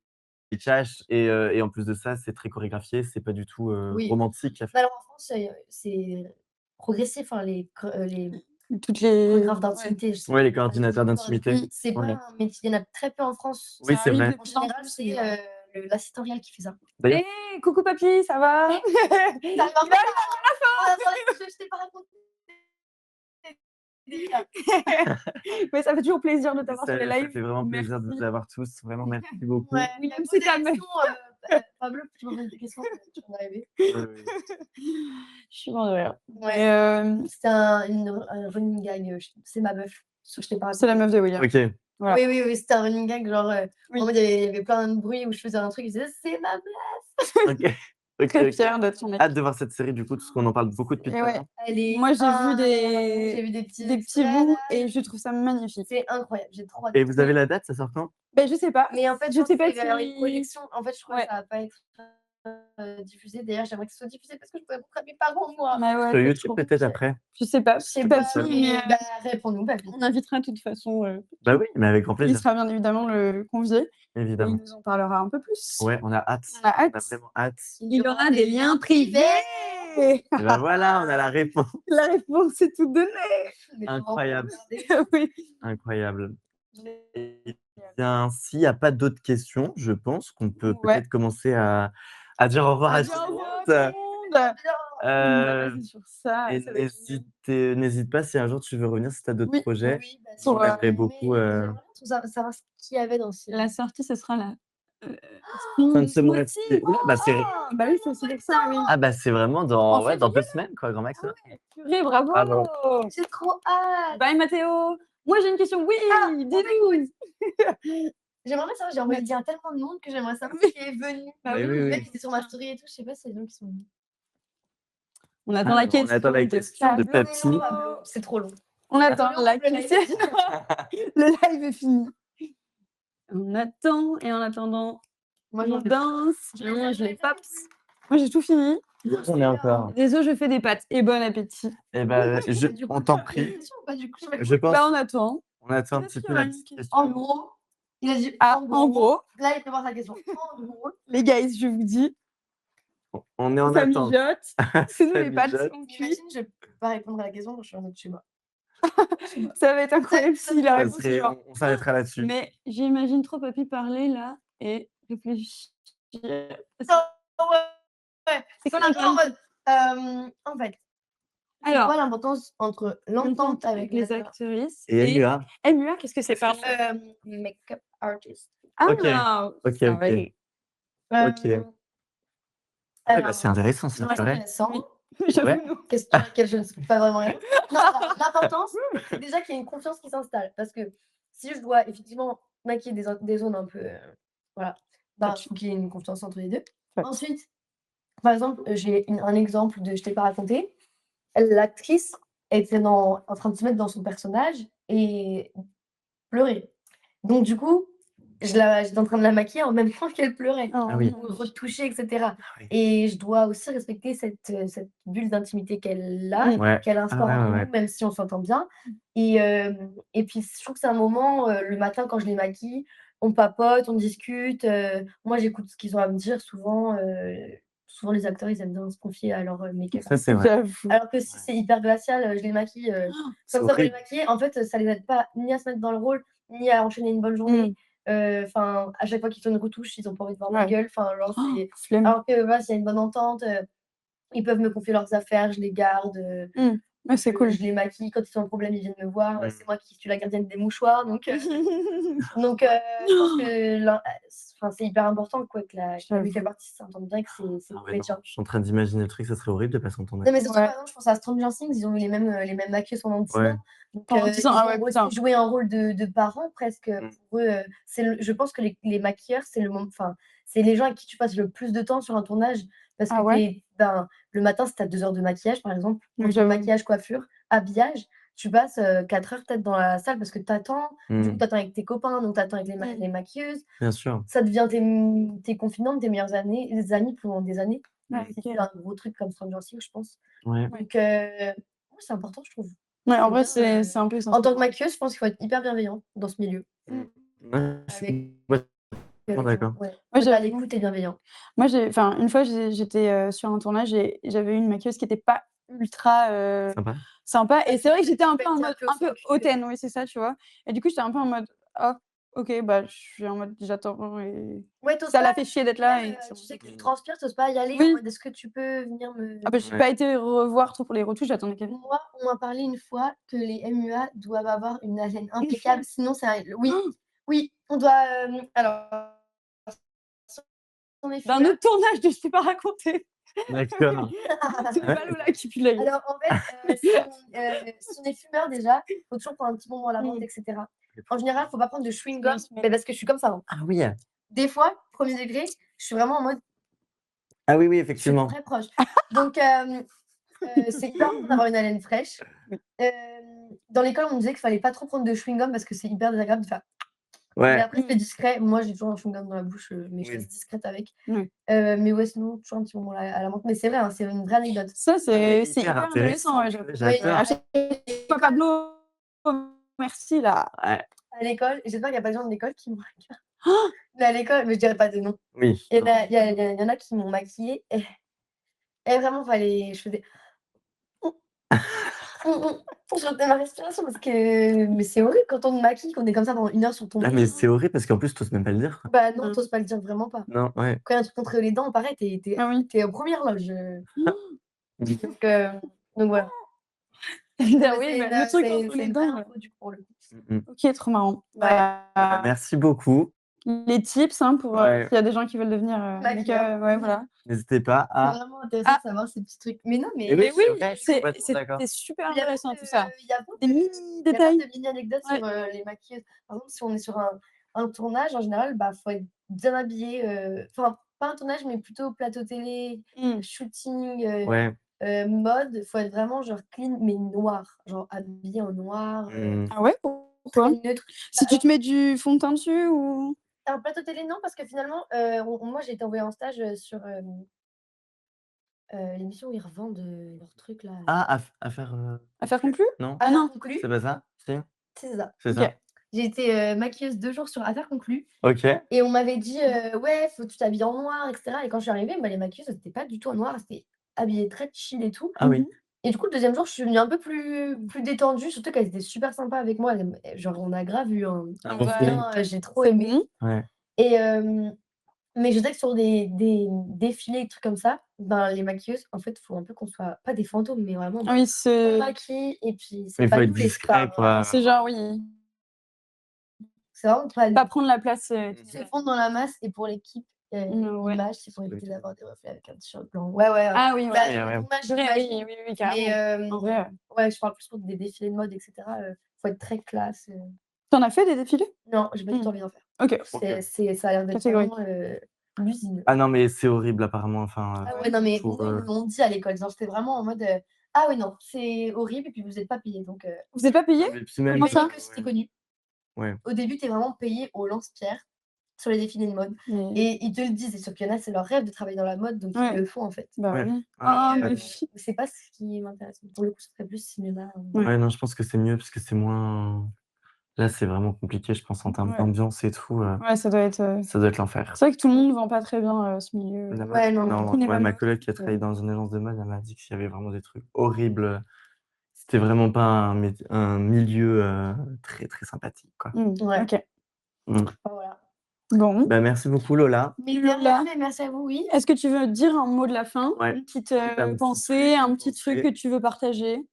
clashs et en plus de ça, c'est très chorégraphié, c'est pas du tout, oui. romantique à Bah, faire. alors en France, c'est progressif, hein, les Toutes les chorégraphes ouais, d'intimité, je sais Ouais, les pas du coordinateurs tout parler. d'intimité. oui, C'est pas Ouais. un métier, il y en a très peu en France. Oui, ça c'est arrive de vrai. En plus en général, plus, c'est, mais l'assistorial qui fait ça. D'ailleurs, coucou papy, ça va? Ça va pas! Ah, attends, je t'ai pas raconté les détails. Mais ça fait toujours plaisir de t'avoir sur les ça lives. fait vraiment Merci. plaisir de vous avoir tous. Vraiment merci beaucoup. Ouais, William, pose c'est des ta meuf. questions, Pablo, tu peux poser des questions, tu vas y arriver. Oui, oui. Je suis morte de rire. Ouais, Mais c'était un running gag, c'est ma meuf, ce que je t'ai pas c'est la raconté. meuf de William. OK. Voilà. Oui, oui, oui, c'était un running gag, genre, Oui. en mode, il y avait plein de bruit où je faisais un truc, il disait: «C'est ma meuf!» OK. OK, Très OK. fière d'être son mec. Hâte de voir cette série du coup, parce qu'on en parle beaucoup depuis Et tout à ouais, l'heure. Elle est moi j'ai vu des petits des petits extraits bouts là, et je trouve ça magnifique. c'est incroyable, j'ai trop hâte. Et vous avez la date, ça sort quand? Ben je sais pas. Mais en fait, je Je pense sais pas qu'il va y avoir une si projection. En fait, je crois que ouais, ça va pas être, diffusé. D'ailleurs, j'aimerais que ce soit diffusé parce que je pourrais montrer à mes parents, moi. mais ouais, Sur c'est YouTube trop peut-être après? je sais pas, Je sais c'est pas, papy, mais mais bah, réponds-nous, papy. on invitera de toute façon, Bah oui, mais avec grand il plaisir, sera bien évidemment le convié et il évidemment. nous en parlera un peu plus. Ouais, on a hâte. On a On a hâte. vraiment hâte. Il y aura des liens privés. Et bah voilà, on a la réponse. La réponse est toute donnée. Mes parents vont Incroyable, regarder. Oui. incroyable. Eh bien, s'il y a pas d'autres questions, je pense qu'on peut Ouais. peut-être commencer à dire au revoir à tout Adieu, au le revoir tout monde. le monde. On va Heu passer sur ça, et ça va être génial. n'hésite pas si un jour tu veux revenir, si tu as d'autres Oui, projets. Oui, bah, si pour, J'aimerais mais beaucoup, j'aimerais bien savoir ce qu'il y avait dans ce la sortie, ce sera la, heu, fin fin de de ce ce mois-ci. mois-ci. Ouh là, bah, c'est Ah! Bah oui, c'est aussi pour ça, oui. ah bah, c'est vraiment En dans 2 février? semaines quoi, grand max, Ah hein. ouais, purée, bravo! Bravo. J'ai trop hâte! Bye Mathéo. Moi j'ai une question. Oui, Ah! dis-nous. J'aimerais bien savoir, j'ai envoyé le lien à tellement de monde que j'aimerais savoir qui est venu. Bah Mais oui, oui, Même oui. ils étaient sur ma story et tout, je sais pas s'il y a des gens qui sont venus. on attend la Alors, on attend la question de question de Pablo. Papy. Pablo, c'est trop long. On attend Pablo, la le live question. est fini. Le live est fini. On attend et en attendant, Moi, on j'en fais danse, je mange les pops. Moi j'ai tout fini. On est encore. Les os, je fais des pâtes et bon appétit. Et bah, Du coup, on t'en il y a une prie. question ou pas du coup? Je sais pas. Je pense, Bah on attend. on attend un Peut-être petit qu'il y peu aura la une petite question. En question. gros, il a dit Ah, en gros, là, il prépare sa question. En gros, les guys, je vous dis, On est en ça attente. mijote. C'est nous Ça les pâtes, mijote. on cuit. imagine, je peux pas répondre à la question quand je suis en mode chez moi. Ça va être incroyable s'il a Ça répondu serait genre on s'arrêtera là-dessus. mais j'imagine trop papy parler là et réfléchir. Oh ouais, C'est quoi c'est un peu en l'algorithme? mode, en fait, c'est Alors, quoi l'importance entre l'entente l'entente avec avec les l'acteur? actrices Et et MUA? MUA, qu'est-ce que c'est, pardon? Make-up artist. OK. Ah! OK, OK. Sorry. OK. Hem, Ah ouais, bah, c'est alors, intéressant ça, ouais, c'est c'est vrai. intéressant. Oui. Ouais. J'avoue, non. Question à laquelle je ne sais pas vraiment répondre. Non, l'importance, c'est déjà qu'il y ait une confiance qui s'installe. Parce que si je dois effectivement maquiller des zones un peu, voilà, bah, il faut qu'il y ait une confiance entre les 2. Facts. Ensuite, par exemple, j'ai un exemple de je t'ai pas raconté. L'actrice était en train de se mettre dans son personnage et pleurer. Donc du coup, j'étais en train de la maquiller en même temps qu'elle pleurait, Oh Ah oui. mon retoucher et cetera. Ah oui. Et je dois aussi respecter cette bulle d'intimité qu'elle a, Ouais. qu'elle Ah instaure ouais, en ouais, nous, ouais. même si on s'entend bien. Et puis je trouve que c'est un moment, le matin quand je les maquille, on papote, on discute, moi j'écoute ce qu'ils ont à me dire souvent les acteurs, ils aiment bien se confier à leur, make-up Ça, c'est artist. vrai. J'avoue. Alors que si Ouais. c'est hyper glacial, je les maquille, C'est comme ça pour les horrible. maquiller, en fait, ça les aide pas ni à se mettre dans le rôle, ni à enchaîner une bonne journée. Enfin, à chaque fois qu'ils font une retouche, ils ont pas envie de voir ma Ouais. gueule. Enfin, genre, c'est Flemme. alors que voilà, s'il y a une bonne entente, ils peuvent me confier leurs affaires, je les garde, Ouais, c'est cool. je les maquille. Quand ils ont un problème, ils viennent me voir. Mmh. C'est moi qui suis la gardienne des mouchoirs, donc je pense que enfin, c'est hyper important quoi, que la J'avoue. make-up artist s'entende bien, que c'est Ah mon ouais, non, métier. je suis en train d'imaginer le truc, ça serait horrible de pas s'entendre Non, mais avec surtout, Ouais. par exemple, je pense à Stranger Things, ils ont eu les mêmes maquilleuses pendant 10 Ouais. ans. Donc, Pendant 10 ans, ils ah ont ouais, aussi putain. joué un rôle de parents presque. Mmh. Pour eux, je pense que les maquilleurs, enfin, c'est les gens avec qui tu passes le plus de temps sur un tournage. Parce que Ah ouais? ben, le matin, si tu as 2 heures de maquillage, par exemple, Oui, entre j'avoue. maquillage, coiffure, habillage, tu passes 4 heures peut-être dans la salle parce que tu attends. Du coup, Mmh. tu attends avec tes copains, donc tu attends avec les maquilleuses. Bien sûr. Ça devient tes confidentes, tes meilleures amies pendant des années. Ouais, Si OK. c'est un gros truc comme Stranger Things, je pense. Ouais. Donc, ouais, c'est important, je trouve. Ouais, en Faut vrai, bien, c'est un peu en essentiel. tant que maquilleuse, je pense qu'il faut être hyper bienveillant dans ce milieu. Mmh. Ouais, je Avec suis complètement les gens, d'accord. ouais. Ouais, Faut être à j'avoue. l'écoute et bienveillant. Moi, une fois, j'étais, sur un tournage et j'avais une maquilleuse qui était pas ultra, Sympa. sympa et c'est vrai que j'étais un Tu peu peux en être mode un peu occupée. hautaine, oui, c'est ça, tu vois? Et du coup, j'étais un peu en mode: «Oh, OK, bah, je suis en mode j'attends» et Ouais, tu oses ça l'a pas fait chier d'être et même, là et c'est tu bon. sais que tu transpires, tu oses pas y aller en Oui. mode: «Est-ce que tu peux venir me». Ah bah, j'ai Ouais. pas été revoir trop pour les retouches, j'attendais qu'elle vienne. Moi, on m'a parlé une fois que les MUA doivent avoir une haleine impeccable, sinon c'est un oui, oui, on doit, alors, si on est D'un fumeur. autre tournage de Je t'ai pas raconté. D'accord. C'est Ouais. pas Lola qui pue la gueule. Alors en fait, si on est fumeur déjà, faut toujours prendre un petit bonbon à la menthe et cetera. En général, faut pas prendre de chewing gum, mais parce que je suis comme ça, hein. Ah oui! Des fois, 1er degré, je suis vraiment en mode Ah oui, oui, je suis effectivement. très proche. Donc c'est hyper important d'avoir une haleine fraîche. Oui. Dans l'école, on me disait qu'il fallait pas trop prendre de chewing gum parce que c'est hyper désagréable de faire mais Ouais. après c'est discret. Moi, j'ai toujours un chewing gum dans la bouche, mais je Oui. reste discrète avec. Ouais. Mais ouais, sinon toujours un petit bonbon à la menthe. Mais c'est vrai, hein, c'est une vraie anecdote. Ça, c'est Hyper hyper intéressant, intéressant, ouais, j'avoue. Oui, j'adore. À chaque fois Pablo, merci là. Ouais. à l'école, j'espère qu'il y a pas de gens de l'école qui m'ont mais à l'école, mais je dirais pas de nom. Oui. Il y en a qui m'ont maquillée et vraiment je faisais je retenais ma respiration parce que mais c'est horrible quand on te maquille, qu'on est comme ça pendant 1 heure sur ton Ah nez. mais c'est horrible parce qu'en plus, tu oses même pas le dire, quoi. Bah non, tu oses pas le dire, vraiment pas. Non, ouais. Quand il y a un truc contre les dents, pareil, Ah oui. tu es aux premières loges, Mmh. donc voilà. Ah Mais oui, c'est bah, une, le truc c'est entre c'est les une vraie dents, info du coup pour le coup. Mmh. OK, trop marrant. Ouais. Bah, merci beaucoup. Les tips, hein, pour, Ouais. s'il y a des gens qui veulent devenir, Maquilleur. ouais, voilà. N'hésitez pas C'est à vraiment intéressant de savoir ces petits trucs. Mais non, mais mais oui, Oui, c'est vrai, je suis complètement d'accord. c'était super il y a intéressant plein tout ça. il y a plein Des mini il y a plein détails. de mini anecdotes Ouais. sur, les maquilleuses. Par exemple, si on est sur un tournage, en général, bah, faut être bien habillé, enfin, pas un tournage, mais plutôt plateau télé, Mmh. shooting, Ouais. mode, faut être vraiment genre clean, mais noir, genre habillé en noir, Mmh. Ah ouais, pourquoi? très neutre. Si tu te mets du fond de teint dessus ou? Un plateau télé, non, parce que finalement, moi, j'ai été envoyée en stage, sur, l'émission où ils revendent, leurs trucs là. Ah, affaire, Affaires conclues? non? Ah Affaires non. conclues, C'est pas ça? Si? c'est ça. C'est OK. ça? J'ai été, maquilleuse 2 jours sur Affaires conclues OK. et on m'avait dit, «Ouais, faut que tu t'habilles en noir et cetera» et quand je suis arrivée, bah, les maquilleuses, elles étaient pas du tout en noir, elles étaient habillées très chill et tout. Ah oui. Et du coup, le deuxième jour, je suis venue un peu plus détendue, surtout qu'elle était super sympa avec moi. Genre, on a grave eu Un un bon Ouais. feeling. lien, j'ai trop aimé. Ouais. Et mais je sais que sur des défilés, des trucs comme ça, ben, les maquilleuses, en fait, il faut un peu qu'on soit pas des fantômes, mais vraiment, Ah oui, on c'est maquille et puis Mais c'est il faut pas être nous les discret, stars, quoi. c'est genre, oui, c'est vraiment pas nous. pas prendre la place, Se fondre dans la masse et pour l'équipe, ouais. l'image, c'est pour Oui. éviter d'avoir des reflets avec un t-shirt blanc. Ouais, ouais, Ah oui, bah, ouais. Ouais, ouais. l'image, C'est vrai, oui, j'imagine, oui, oui, mais carrément. En vrai, ouais, je parle plus pour des défilés de mode et cetera, faut être très classe, tu en as fait des défilés? Non, j'ai pas du tout Mmh. envie d'en faire. OK, Ça a l'air d'être catégorique. vraiment, l'usine. Ah non, mais c'est horrible apparemment, enfin, Ah ouais, non, mais pour, nous, ils nous l'ont dit à l'école, genre, c'était vraiment en mode, «Ah oui, non, c'est horrible et puis vous êtes pas payés donc Vous êtes pas payés? mais puis même, Comment ça? payés que si tu es connu». Ouais. Au début, tu es vraiment payé au lance-pierre sur les défilés de mode Mais et ils te le disent et sauf qu'il y en a, c'est leur rêve de travailler dans la mode donc ils ouais, le font, en fait. bah Ouais. oui. Ah, Ah, Et mais c'est pas ce qui m'intéresse. Pour le coup, ce serait plus cinéma, Ouais. ouais, non, je pense que c'est mieux parce que c'est moins là, c'est vraiment compliqué, je pense, en termes Ouais. d'ambiance et tout, Ouais, ça doit être. ça doit être l'enfer. C'est vrai que tout le monde vend pas très bien, ce milieu. La mode, Ouais, non, non, Beaucoup n'est ouais, pas ma bien. collègue qui a travaillé dans une agence de mode, elle m'a dit qu'il y avait vraiment des trucs horribles. C'était vraiment pas un milieu, très, très sympathique, quoi. Ouais. OK. Mmh. Voilà. Bon. Bah, merci beaucoup Lola. Mais de Lola, rien, mais merci à vous, oui. est-ce que tu veux dire un mot de la fin? Ouais. Une petite, Juste un petit pensée, truc, un petit truc que tu veux partager?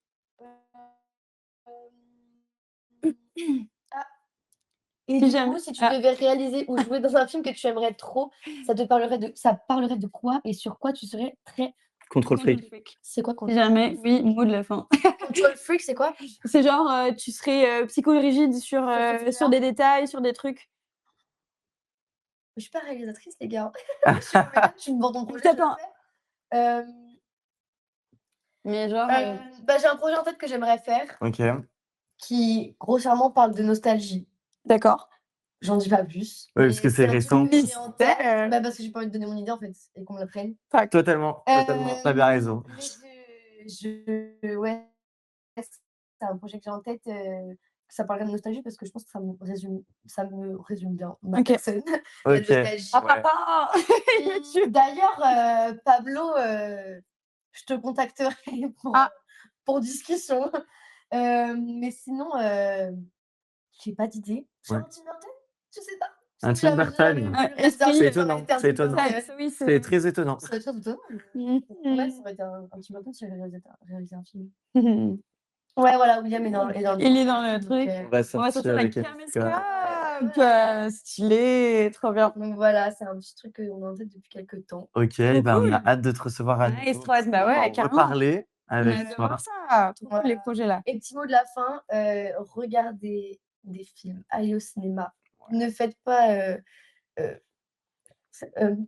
Ah, et Si du jamais coup, si tu ah, devais réaliser ou jouer dans un film que tu aimerais trop, ça parlerait de quoi et sur quoi tu serais très Contrôle Control fric. Freak. c'est quoi Si Control jamais, oui, mot de la fin. Control Freak, c'est quoi? C'est genre, tu serais, psychorigide sur, Sur ce sur film-là? des détails, sur des trucs. Je suis pas réalisatrice, les gars. Je suis comédienne, tu me vends ton projet, je Peut-être le un fais. mais genre, Bah, j'ai un projet en tête que j'aimerais faire OK. qui grossièrement parle de nostalgie. d'accord. J'en dis pas plus, Ouais, mais parce que c'est un truc récent. que j'ai en tête, Mystère. bah, parce que j'ai pas envie de donner mon idée en fait et qu'on me la prenne. Totalement, totalement, tu as bien raison. Mais ouais, c'est un projet que j'ai en tête, ça parlerait de nostalgie parce que je pense que ça me résume bien, ma OK. personne, la OK. nostalgie. Ah Ouais. papa! D'ailleurs, Pablo, je te contacterai Ah. pour discussion. Mais sinon, j'ai pas d'idée. Ouais. Genre Tim Burton? Je sais pas. Un Tim Burton? C'est étonnant, c'est étonnant. oui, C'est très étonnant. Ça serait très étonnant. Mmh Ouais, mh. ça aurait été un Tim Burton s'il avait réalisé un film. Mmh. Ouais, voilà, William est dans le Il est dans le donc, truc. On va On va sortir sortir la avec caméscope, stylé, trop bien. donc voilà, c'est un petit truc qu'on a en tête depuis quelque temps. OK, Trop bah, on a cool. hâte de te recevoir à Nice, nouveau trop hâte. Bah pour ouais, en carrément. reparler On a avec hâte de toi. voir ça. Trop cool les Voilà. projets là. Et petit mot de la fin, regardez des films, allez au cinéma. Ne faites pas, Hem,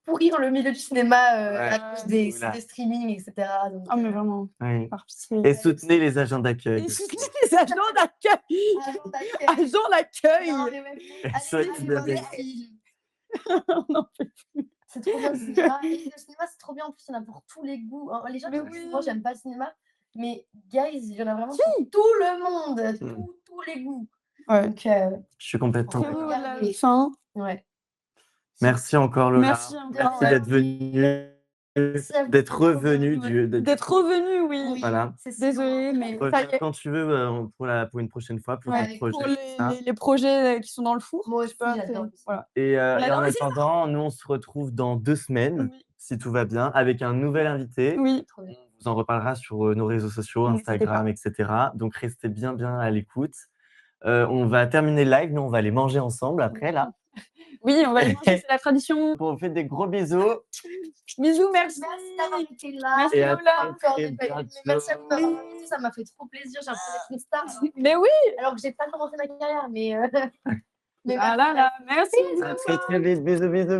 pourrir le milieu du cinéma, Ouais. à cause des Oula. des streamings et cetera donc Ah mais vraiment, Oui. par pitié. Et soutenez les agents d'accueil. Et soutenez les agents d'accueil! agents d'accueil. Agents d'accueil! Non mais ouais, Soyez allez voir des bienveillants. films. Non, C'est trop bien le cinéma et le cinéma, c'est trop bien en plus, il y en a pour tous les goûts. Alors les gens mais qui disent: oui! «Moi j'aime pas le cinéma», mais guys, il y en a vraiment pour tout le monde, Mmh. tous les goûts. Ouais. Donc Je suis complètement Très d'accord. beau la regardez. fin. Ouais. Merci encore Lola. Merci encore. Merci d'être venue, Merci à vous. d'être revenue D'être revenu, oui. Oui, voilà. c'est sûr. Désolée, mais ça Reviens y est. quand tu veux, pour une prochaine fois, pour Ouais, ton Avec projet, pour tout ça. les projets, qui sont dans le four. Moi Je sais aussi, pas, j'adore c'est le voilà. Et On en adore le cinéma. attendant, nous, on se retrouve dans 2 semaines, Oui. si tout va bien, avec un nouvel invité. Oui. Trop bien. On vous en reparlera sur, nos réseaux sociaux, N'hésitez Instagram, pas. et cetera. Donc restez bien, bien à l'écoute. On va terminer le live, nous, on va aller manger ensemble après là. Oui, on va les manger, c'est la tradition. On vous fait des gros bisous Bisous, merci. Merci d'avoir été là. Merci et à Lola. très, très Mais merci à vous de bientôt. m'avoir invitée, ça m'a fait trop plaisir. J'ai l'impression d'être une star, Mais oui! alors que j'ai pas commencé ma carrière, mais Ah là là, merci. À très, très vite. Bisous, bisous, bisous.